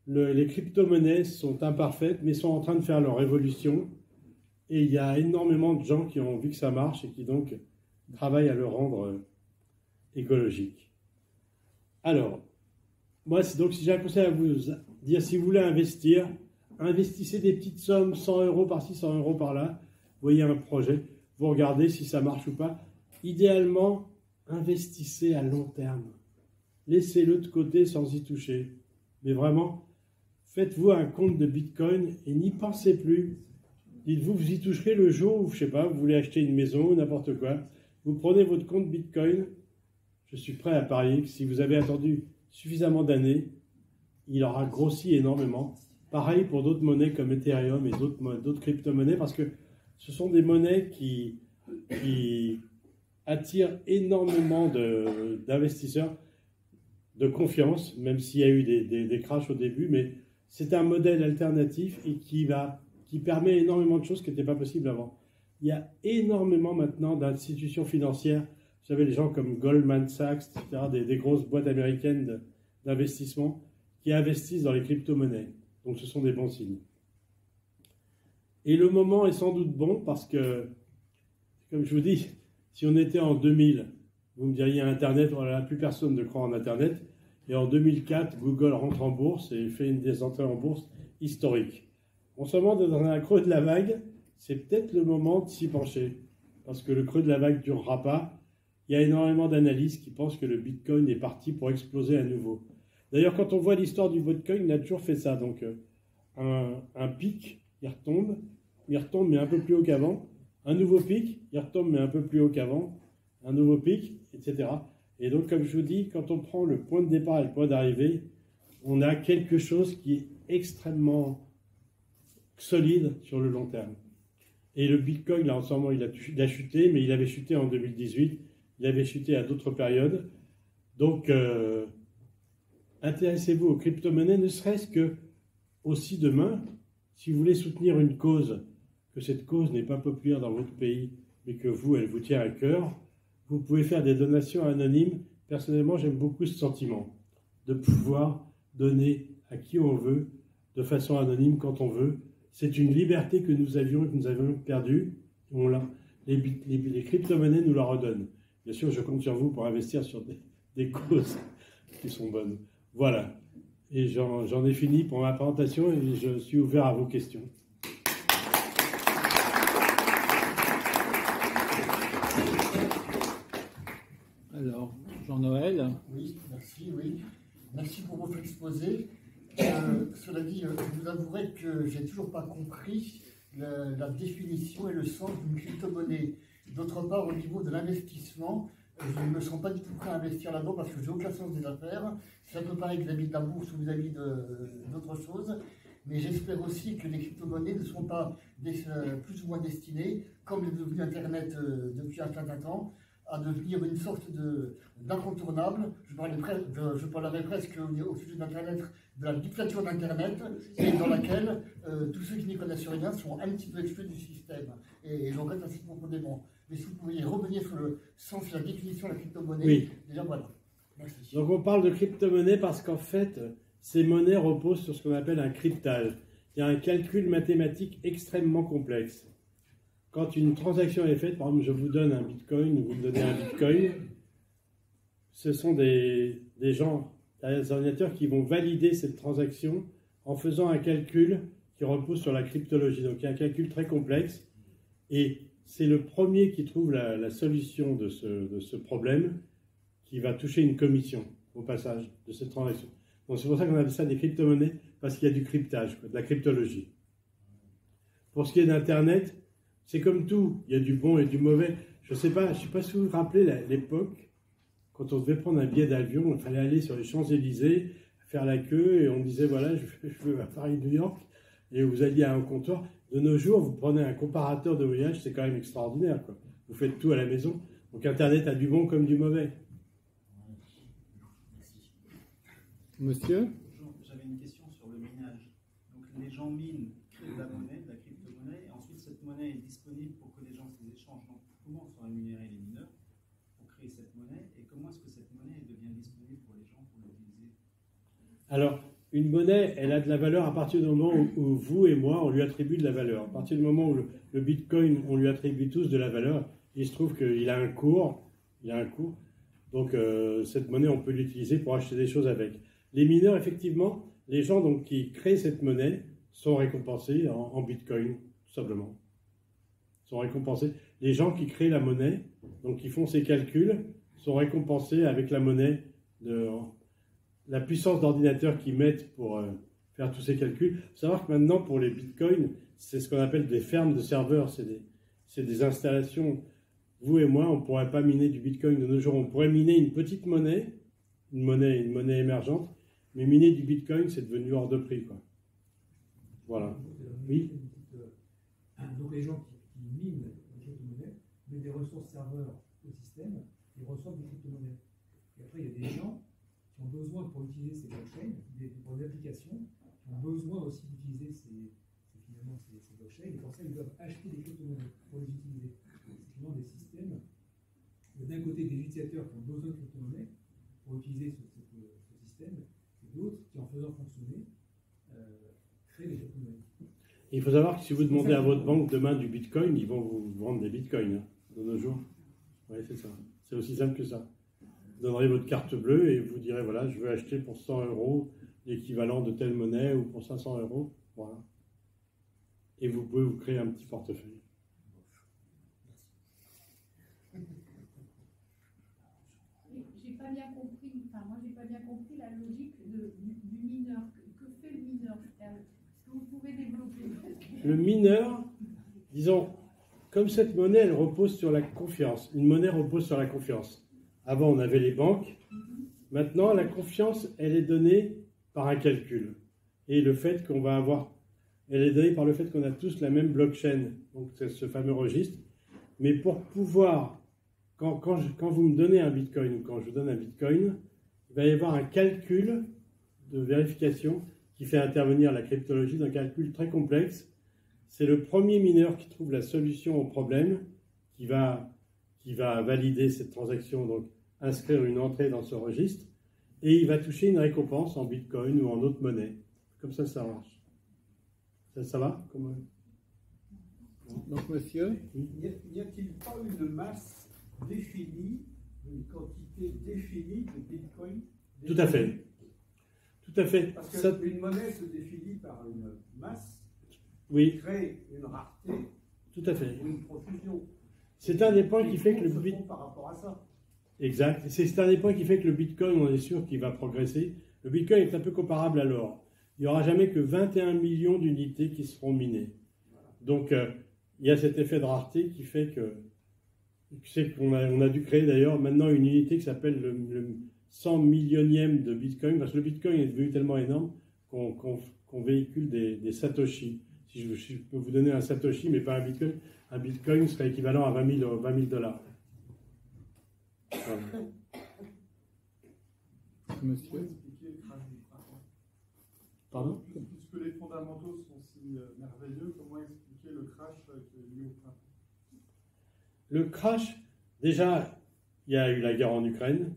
les crypto-monnaies sont imparfaites, mais sont en train de faire leur évolution. Et il y a énormément de gens qui ont vu que ça marche et qui donc travaillent à le rendre écologique. Alors, moi, donc si j'ai un conseil à vous dire, si vous voulez investir, investissez des petites sommes, 100 € par-ci, 100 € par-là. Vous voyez un projet, vous regardez si ça marche ou pas. Idéalement, investissez à long terme. Laissez-le de côté sans y toucher. Mais vraiment, faites-vous un compte de Bitcoin et n'y pensez plus. Dites-vous, vous y toucherez le jour où, je ne sais pas, vous voulez acheter une maison ou n'importe quoi. Vous prenez votre compte Bitcoin. Je suis prêt à parier que si vous avez attendu suffisamment d'années, il aura grossi énormément. Pareil pour d'autres monnaies comme Ethereum et d'autres crypto-monnaies, parce que ce sont des monnaies qui attirent énormément d'investisseurs de confiance, même s'il y a eu des crashs au début, mais c'est un modèle alternatif et qui permet énormément de choses qui n'étaient pas possibles avant. Il y a énormément maintenant d'institutions financières, vous savez, les gens comme Goldman Sachs, etc., des grosses boîtes américaines d'investissement qui investissent dans les crypto-monnaies. Donc ce sont des bons signes. Et le moment est sans doute bon parce que, comme je vous dis, si on était en 2000, vous me diriez Internet, voilà, plus personne ne croit en Internet. Et en 2004, Google rentre en bourse et fait une des entrées en bourse historiques. On se demande dans un creux de la vague, c'est peut-être le moment de s'y pencher. Parce que le creux de la vague ne durera pas. Il y a énormément d'analystes qui pensent que le Bitcoin est parti pour exploser à nouveau. D'ailleurs, quand on voit l'histoire du Bitcoin, il a toujours fait ça. Donc, un pic, il retombe mais un peu plus haut qu'avant. Un nouveau pic, il retombe mais un peu plus haut qu'avant. Un nouveau pic, etc. Et donc, comme je vous dis, quand on prend le point de départ et le point d'arrivée, on a quelque chose qui est extrêmement solide sur le long terme. Et le Bitcoin, là, en ce moment, il a chuté, mais il avait chuté en 2018. Il avait chuté à d'autres périodes. Donc, intéressez-vous aux crypto-monnaies, ne serait-ce que aussi demain, si vous voulez soutenir une cause, que cette cause n'est pas populaire dans votre pays, mais que vous, elle vous tient à cœur, vous pouvez faire des donations anonymes. Personnellement, j'aime beaucoup ce sentiment de pouvoir donner à qui on veut, de façon anonyme quand on veut. C'est une liberté que nous avions perdue. Les crypto-monnaies nous la redonnent. Bien sûr, je compte sur vous pour investir sur des causes qui sont bonnes. Voilà. Et j'en ai fini pour ma présentation et je suis ouvert à vos questions. Alors, Jean-Noël. Oui, merci, oui. Merci pour votre exposé. Cela dit, je vous avouerai que j'ai toujours pas compris la définition et le sens d'une crypto-monnaie. D'autre part, au niveau de l'investissement, je ne me sens pas du tout prêt à investir là-dedans parce que j'ai aucun sens des affaires. C'est un peu pareil vis-à-vis de la bourse ou vis-à-vis d'autres choses. Mais j'espère aussi que les crypto-monnaies ne seront pas plus ou moins destinées, comme est devenu Internet depuis un certain temps, à devenir une sorte d'incontournable. Je parlerai presque au sujet d'Internet, de la dictature d'Internet, et dans laquelle tous ceux qui n'y connaissent rien sont un petit peu exclus du système. Et j'en reste assez profondément. Mais si vous pouviez revenir sur le sens et la définition de la crypto-monnaie, oui. Déjà voilà. Merci. Donc on parle de crypto-monnaie parce qu'en fait, ces monnaies reposent sur ce qu'on appelle un cryptage. Il y a un calcul mathématique extrêmement complexe. Quand une transaction est faite, par exemple, je vous donne un bitcoin, ou vous me donnez un bitcoin, ce sont des gens, des ordinateurs qui vont valider cette transaction en faisant un calcul qui repose sur la cryptologie. Donc il y a un calcul très complexe et c'est le premier qui trouve la solution de ce problème qui va toucher une commission au passage de cette transaction. Donc c'est pour ça qu'on appelle ça des crypto-monnaies, parce qu'il y a du cryptage, quoi, de la cryptologie. Pour ce qui est d'Internet, c'est comme tout, il y a du bon et du mauvais. Je ne sais pas si vous vous rappelez l'époque, quand on devait prendre un billet d'avion, il fallait aller sur les Champs-Élysées, faire la queue, et on disait, voilà, je veux à Paris-New York, et vous alliez à un comptoir. De nos jours, vous prenez un comparateur de voyage, c'est quand même extraordinaire, quoi. Vous faites tout à la maison. Donc Internet a du bon comme du mauvais. Monsieur? J'avais une question sur le minage. Donc les gens minent, créent de la monnaie, de la crypto-monnaie, et ensuite cette monnaie est disponible pour que les gens se les échangent. Donc comment sont rémunérés les mineurs pour créer cette monnaie, et comment est-ce que cette monnaie devient disponible pour les gens pour l'utiliser? Alors, une monnaie, elle a de la valeur à partir du moment où vous et moi, on lui attribue de la valeur. À partir du moment où le Bitcoin, on lui attribue tous de la valeur, il se trouve qu'il a un cours. Donc, cette monnaie, on peut l'utiliser pour acheter des choses avec. Les mineurs, effectivement, les gens donc, qui créent cette monnaie sont récompensés en Bitcoin, tout simplement. Sont récompensés. Les gens qui créent la monnaie, donc qui font ces calculs, sont récompensés avec la monnaie de la puissance d'ordinateur qu'ils mettent pour faire tous ces calculs. Il faut savoir que maintenant, pour les bitcoins, c'est ce qu'on appelle des fermes de serveurs. C'est des installations. Vous et moi, on ne pourrait pas miner du bitcoin de nos jours. On pourrait miner une petite monnaie, une monnaie émergente, mais miner du bitcoin, c'est devenu hors de prix, quoi. Voilà. Oui. Donc les gens qui minent les crypto-monnaies mettent des ressources serveurs au système et reçoivent des crypto-monnaies. Et après, il y a des gens qui ont besoin, pour utiliser ces blockchains, pour des applications, qui ont besoin aussi d'utiliser ces blockchains, et pour ça, ils doivent acheter des crypto-monnaies pour les utiliser. C'est finalement des systèmes, d'un côté des utilisateurs qui ont besoin de crypto-monnaies pour utiliser ce système, et d'autres qui, en faisant fonctionner, créent des crypto-monnaies. Il faut savoir que si vous demandez à votre banque demain du bitcoin, ils vont vous vendre des bitcoins, hein, de nos jours. Oui, c'est ça. C'est aussi simple que ça. Vous donnerez votre carte bleue et vous direz, voilà, je veux acheter pour 100 € l'équivalent de telle monnaie, ou pour 500 €. Voilà. Et vous pouvez vous créer un petit portefeuille. J'ai pas bien compris, enfin moi j'ai pas bien compris la logique du mineur. Que fait le mineur? Est-ce que vous pouvez développer? Le mineur, disons, comme cette monnaie, elle repose sur la confiance. Une monnaie repose sur la confiance. Avant, on avait les banques. Maintenant, la confiance, elle est donnée par un calcul. Et le fait qu'on va avoir... Elle est donnée par le fait qu'on a tous la même blockchain, donc c'est ce fameux registre. Mais pour pouvoir... Quand vous me donnez un bitcoin, ou quand je vous donne un bitcoin, il va y avoir un calcul de vérification qui fait intervenir la cryptologie d'un calcul très complexe. C'est le premier mineur qui trouve la solution au problème qui va valider cette transaction, donc inscrire une entrée dans ce registre, et il va toucher une récompense en bitcoin ou en autre monnaie. Comme ça marche. Ça va? Donc, monsieur? N'y a-t-il pas une masse définie, une quantité définie de bitcoin? Tout à fait. Tout à fait. Parce qu'une monnaie se définit par une masse, oui, qui crée une rareté, tout à fait. ou une profusion. C'est un des points qui fait que le Bitcoin par rapport à ça. Exact. C'est un des points qui fait que le Bitcoin, on est sûr qu'il va progresser. Le Bitcoin est un peu comparable à l'or. Il n'y aura jamais que 21 millions d'unités qui seront minées. Donc, il y a cet effet de rareté qui fait que... on a dû créer d'ailleurs maintenant une unité qui s'appelle le 100 millionième de Bitcoin, parce que le Bitcoin est devenu tellement énorme qu'on véhicule des Satoshi. Si je peux vous donner un Satoshi, mais pas un Bitcoin serait équivalent à 20 000 $. Voilà. Monsieur? Expliquer le crash du printemps. Pardon? Puisque les fondamentaux sont si merveilleux, comment expliquer le crash qui est lié au printemps? Le crash, déjà, il y a eu la guerre en Ukraine.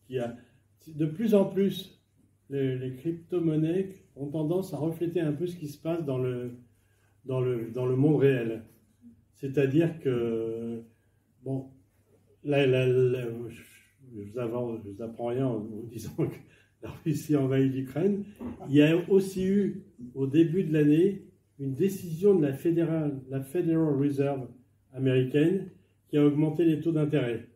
De plus en plus, les crypto-monnaies ont tendance à refléter un peu ce qui se passe dans le monde réel. C'est-à-dire que, bon, là, je vous apprends rien en vous disant que la Russie a envahi l'Ukraine. Il y a aussi eu, au début de l'année, une décision de la Federal Reserve américaine qui a augmenté les taux d'intérêt.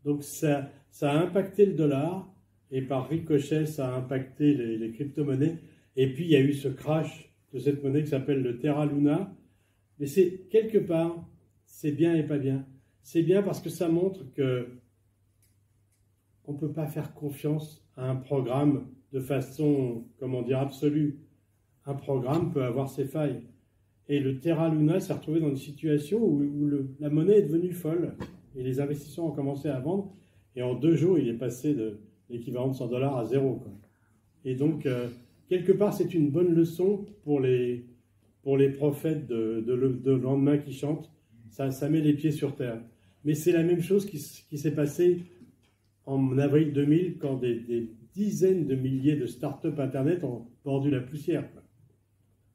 Donc ça a impacté le dollar. et par ricochet, ça a impacté les crypto-monnaies. Et puis, il y a eu ce crash de cette monnaie qui s'appelle le Terra Luna. Mais c'est, quelque part, c'est bien et pas bien. C'est bien parce que ça montre que on ne peut pas faire confiance à un programme de façon, comment dire, absolue. Un programme peut avoir ses failles. Et le Terra Luna s'est retrouvé dans une situation où la monnaie est devenue folle. Et les investisseurs ont commencé à vendre. Et en 2 jours, il est passé de l'équivalent de $100 à 0, quoi. Et donc, quelque part, c'est une bonne leçon pour les prophètes de lendemain qui chantent. Ça met les pieds sur terre. Mais c'est la même chose qui s'est passé en avril 2000, quand des dizaines de milliers de start-up Internet ont mordu la poussière, quoi.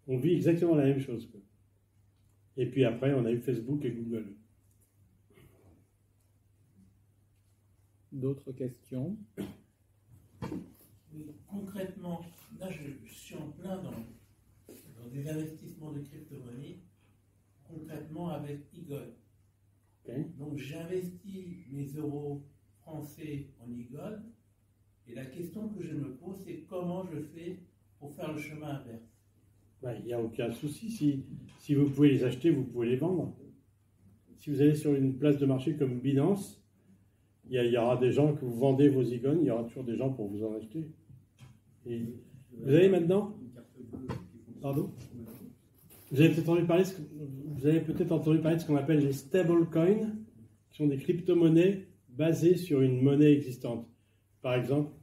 On vit exactement la même chose, quoi. Et puis après, on a eu Facebook et Google. D'autres questions? Oui, concrètement, là, je suis en plein dans des investissements de crypto-monnaies, concrètement avec eGold. Okay. Donc, j'investis mes euros français en eGold, et la question que je me pose, c'est comment je fais pour faire le chemin inverse. Il n'y a aucun souci. Si vous pouvez les acheter, vous pouvez les vendre. Si vous allez sur une place de marché comme Binance, il y aura des gens que vous vendez vos icônes, il y aura toujours des gens pour vous en acheter. Et vous avez maintenant... Pardon? Vous avez peut-être entendu parler de ce qu'on appelle les stablecoins, qui sont des crypto-monnaies basées sur une monnaie existante. Par exemple,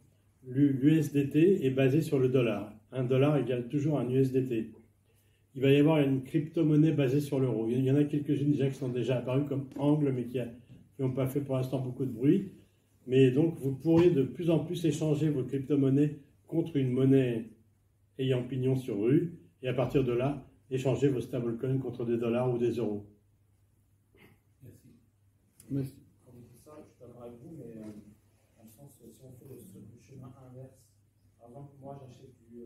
l'USDT est basé sur le dollar. Un dollar égale toujours un USDT. Il va y avoir une crypto-monnaie basée sur l'euro. Il y en a quelques-unes déjà qui sont déjà apparues comme Angle, mais qui n'ont pas fait pour l'instant beaucoup de bruit. Mais donc, vous pourrez de plus en plus échanger vos crypto-monnaies contre une monnaie ayant pignon sur rue, et à partir de là, échanger vos stablecoins contre des dollars ou des euros. Merci. Quand vous dites ça, je suis d'accord avec vous, mais dans le sens, si on fait le chemin inverse, par exemple, moi j'achète du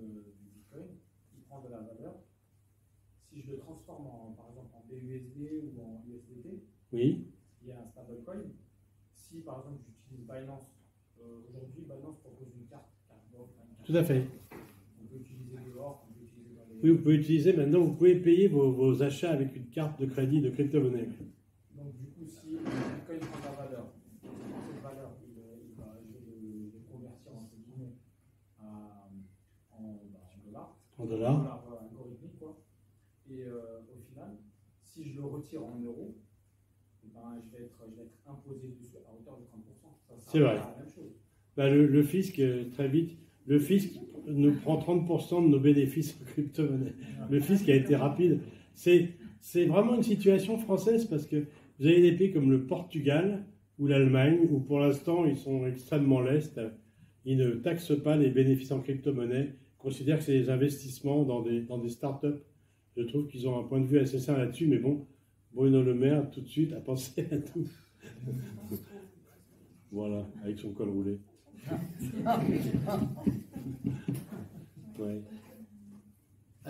Bitcoin, il prend de la valeur. Si je le transforme par exemple en BUSD ou en USDT, oui. Il y a un stablecoin. Si par exemple j'utilise Binance, aujourd'hui Binance propose une carte d'or. Tout à fait. On peut utiliser de l'or, on peut utiliser dans les... Oui, vous pouvez utiliser maintenant, vous pouvez payer vos achats avec une carte de crédit de crypto-monnaie. Donc du coup, si le Bitcoin prend de la valeur, cette valeur, je vais le convertir entre guillemets en dollars. En dollars. Algorithmique, quoi. Et au final, si je le retire en euros, je vais être imposé dessus à hauteur de 30%. C'est vrai. La même chose. Le fisc, très vite, le fisc nous prend 30% de nos bénéfices en crypto-monnaie. Le fisc a été rapide. C'est vraiment une situation française parce que vous avez des pays comme le Portugal ou l'Allemagne où pour l'instant ils sont extrêmement lestes. Ils ne taxent pas les bénéfices en crypto-monnaie, considèrent que c'est des investissements dans des startups. Je trouve qu'ils ont un point de vue assez sain là-dessus, mais bon, Bruno Le Maire, tout de suite, a pensé à tout. Voilà, avec son col roulé. Ouais.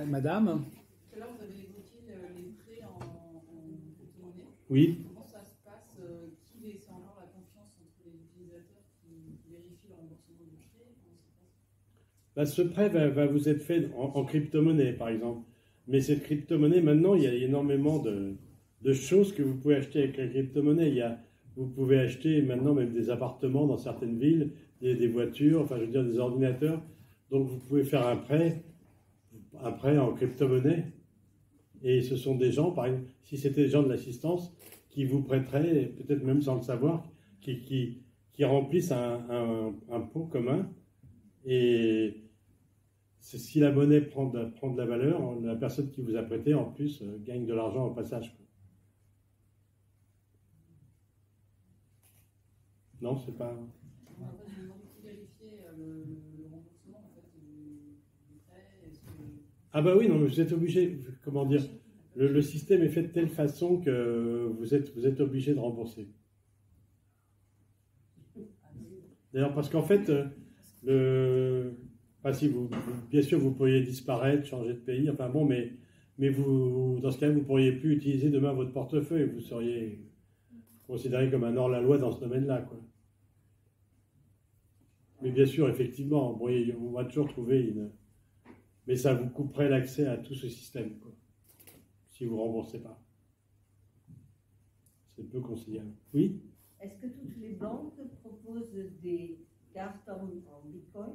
Madame? Tout à l'heure, vous avez évoqué les prêts en crypto-monnaie. Oui. Comment ça se passe? Qui laisse encore la confiance entre les utilisateurs qui vérifient le remboursement du prêt? Comment ça se passe? Ce prêt va vous être fait en crypto-monnaie, par exemple. Mais cette crypto-monnaie, maintenant, il y a énormément de choses que vous pouvez acheter avec la crypto-monnaie. Vous pouvez acheter maintenant même des appartements dans certaines villes, des voitures, enfin je veux dire des ordinateurs. Donc vous pouvez faire un prêt en crypto-monnaie. Et ce sont des gens, par exemple, si c'était des gens de l'assistance, qui vous prêteraient, peut-être même sans le savoir, qui remplissent un pot commun. Et si la monnaie prend de la valeur, la personne qui vous a prêté, en plus, gagne de l'argent au passage. Non, c'est pas... En fait, je me demande qui vérifier le remboursement en fait, du prêt. Ah bah oui, non, mais vous êtes obligé, comment dire, le système est fait de telle façon que vous êtes obligé de rembourser. D'ailleurs, parce qu'en fait, si bien sûr, vous pourriez disparaître, changer de pays, enfin bon, mais vous, dans ce cas-là, vous ne pourriez plus utiliser demain votre portefeuille, vous seriez considéré comme un hors-la-loi dans ce domaine-là, quoi. Mais bien sûr, effectivement, bon, on va toujours trouver une... Mais ça vous couperait l'accès à tout ce système, quoi, si vous ne remboursez pas. C'est peu conciliable. Oui? Est-ce que toutes les banques proposent des cartes en Bitcoin?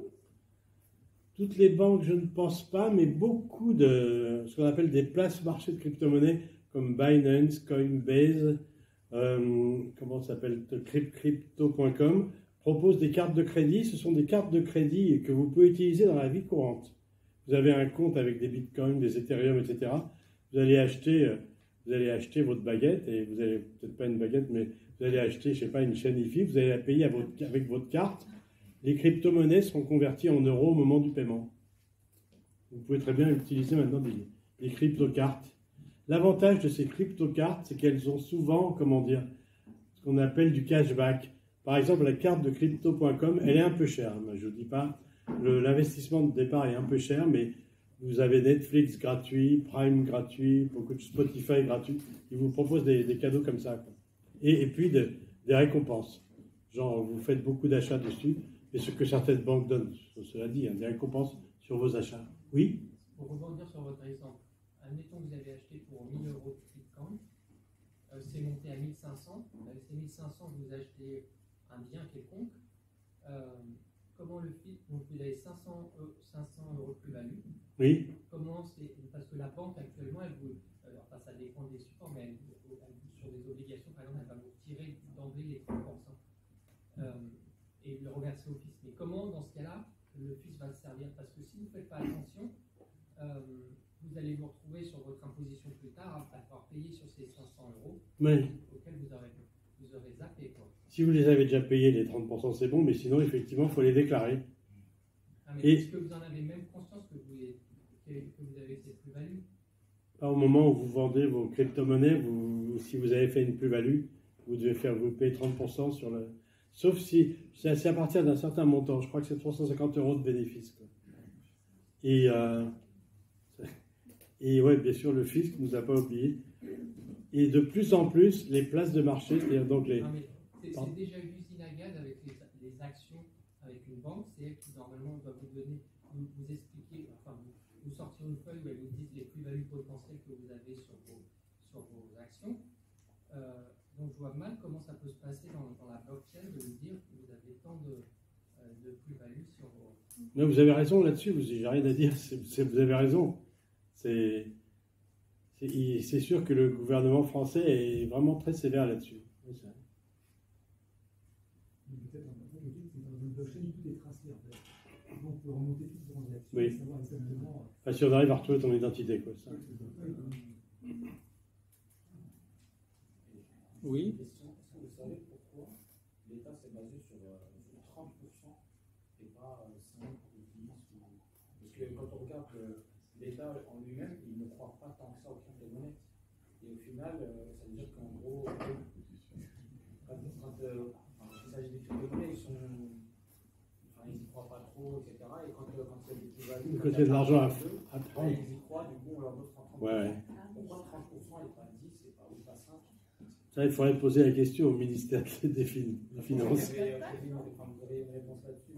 Toutes les banques, je ne pense pas, mais beaucoup de ce qu'on appelle des places marché de crypto-monnaies, comme Binance, Coinbase, comment ça s'appelle, crypto.com, proposent des cartes de crédit. Ce sont des cartes de crédit que vous pouvez utiliser dans la vie courante. Vous avez un compte avec des bitcoins, des Ethereum, etc. Vous allez acheter votre baguette, et vous allez, peut-être pas une baguette, mais vous allez acheter, je sais pas, une chaîne IFI, vous allez la payer avec votre carte. Les crypto-monnaies seront converties en euros au moment du paiement. Vous pouvez très bien utiliser maintenant des crypto-cartes. L'avantage de ces crypto-cartes, c'est qu'elles ont souvent, comment dire, ce qu'on appelle du cashback. Par exemple, la carte de crypto.com, elle est un peu chère. Je ne vous dis pas, l'investissement de départ est un peu cher, mais vous avez Netflix gratuit, Prime gratuit, beaucoup de Spotify gratuit. Ils vous proposent des cadeaux comme ça, quoi. Et puis des récompenses. Genre, vous faites beaucoup d'achats dessus, et ce que certaines banques donnent, cela dit, des récompenses sur vos achats. Oui? Pour rebondir sur votre exemple, admettons que vous avez acheté pour 1 000 € de Bitcoin, c'est monté à 1 500. Avec ces 1 500, vous achetez un bien quelconque. Comment le fait? Donc vous avez 500 € de plus-value. Oui. Comment c'est? Parce que la banque actuellement, elle vous, enfin ça dépend des supports, mais sur des obligations, par exemple, elle va vous tirer d'emblée les 30%. Et le reverser au fisc. Mais comment, dans ce cas-là, le fisc va se servir? Parce que si vous ne faites pas attention, vous allez vous retrouver sur votre imposition plus tard à devoir payer sur ces 500 € auxquels vous aurez zappé, quoi. Si vous les avez déjà payés, les 30%, c'est bon, mais sinon, effectivement, il faut les déclarer. Ah, mais est-ce que vous en avez même conscience que vous avez cette plus-value? Pas au moment où vous vendez vos crypto-monnaies, si vous avez fait une plus-value, vous devez vous payer 30% sur le... Sauf si c'est à partir d'un certain montant. Je crois que c'est 350 € de bénéfice, quoi. Et ouais, bien sûr, le fisc ne nous a pas oublié. Et de plus en plus, les places de marché, c'est-à-dire donc les... C'est déjà une usine à gaz avec les actions avec une banque. C'est elle qui, normalement, doit vous donner, vous expliquer, enfin, vous sortir une feuille où elle vous dit les plus-values potentielles que vous avez sur vos actions. Donc, je vois mal comment ça peut se passer dans la blockchain de vous dire que vous avez tant de plus-value sur vos... Mais vous avez raison là-dessus, j'ai rien à dire, vous avez raison. C'est sûr que le gouvernement français est vraiment très sévère là-dessus. Peut-être dans une blockchain, tout est tracé, en fait. Donc, on peut remonter toutes les transactions, oui. savoir exactement... Enfin, si on arrive à retrouver ton identité, quoi. Ça. Oui. Est-ce que vous savez pourquoi l'État s'est basé sur 30% et pas 5 ou 10 Parce que quand on regarde l'État en lui-même, il ne croit pas tant que ça aux crypto-monnaies. Et au final, ça veut dire qu'en gros, quand il s'agit des crypto-monnaies, ils n'y croient pas trop, etc. Et quand il y a des plus-values, quand il y a de l'argent à prendre, ils y croient, du coup, on leur donne 30%. Ouais. Pourquoi 30% et pas 10 et pas 5? Ça, il faudrait poser la question au ministère des Finances. Vous avez une réponse là-dessus.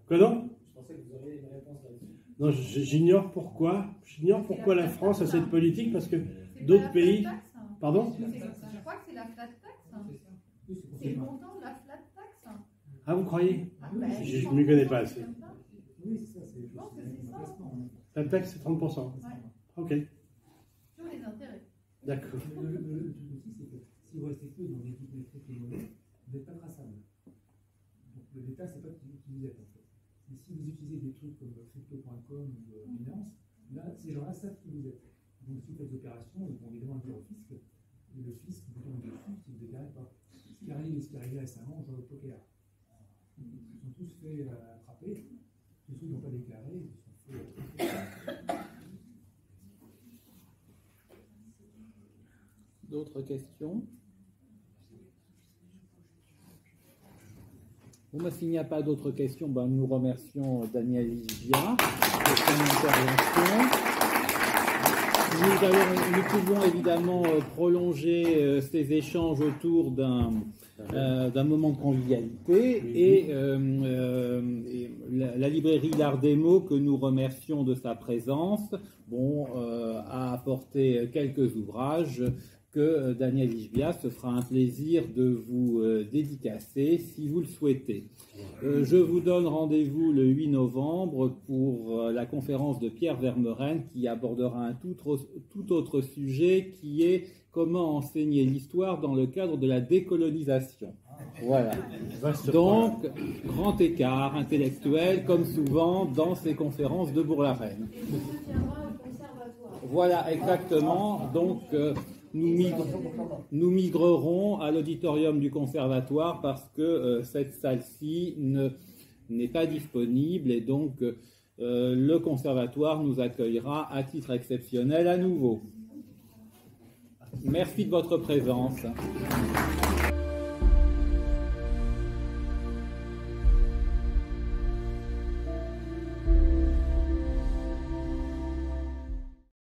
Quoi non? Je pensais que vous auriez une réponse là-dessus. Non, j'ignore pourquoi. J'ignore pourquoi la France a cette politique, parce que d'autres pays... Pardon? Je crois que c'est la flat tax. C'est le montant de la flat tax. Ah, vous croyez? Je ne m'y connais pas assez. Oui, c'est ça. Je pense que c'est ça. La taxe, c'est 30%. Ok. Sur les intérêts. D'accord. Le truc aussi, c'est que si vous restez que dans les crypto-monnaies, vous n'êtes pas traçable. Donc l'État, c'est pas qui vous êtes, en fait. Et si vous utilisez des trucs comme crypto.com ou Binance, là, ces gens-là savent qui vous êtes. Donc si vous faites des opérations, ils vont évidemment le dire au fisc, et le fisc vous tombe dessus si vous ne déclarez pas. Ce qui arrive récemment au genre de poker. Ils sont tous fait attraper. Tous ceux qui n'ont pas déclaré, ils sont fait D'autres questions? Bon, s'il n'y a pas d'autres questions, nous remercions Daniel Ligia pour son intervention. nous pouvons évidemment prolonger ces échanges autour d'un moment de convivialité et la librairie L'Art des mots, que nous remercions de sa présence, a apporté quelques ouvrages que Daniel Ishbia se fera un plaisir de vous dédicacer si vous le souhaitez. Je vous donne rendez-vous le 8 novembre pour la conférence de Pierre Vermeren qui abordera un tout autre sujet qui est comment enseigner l'histoire dans le cadre de la décolonisation. Voilà. Donc, grand écart intellectuel, comme souvent dans ces conférences de Bourg-la-Reine. Voilà, exactement. Donc, nous migrerons à l'auditorium du conservatoire parce que cette salle-ci n'est pas disponible et donc le conservatoire nous accueillera à titre exceptionnel à nouveau. Merci de votre présence.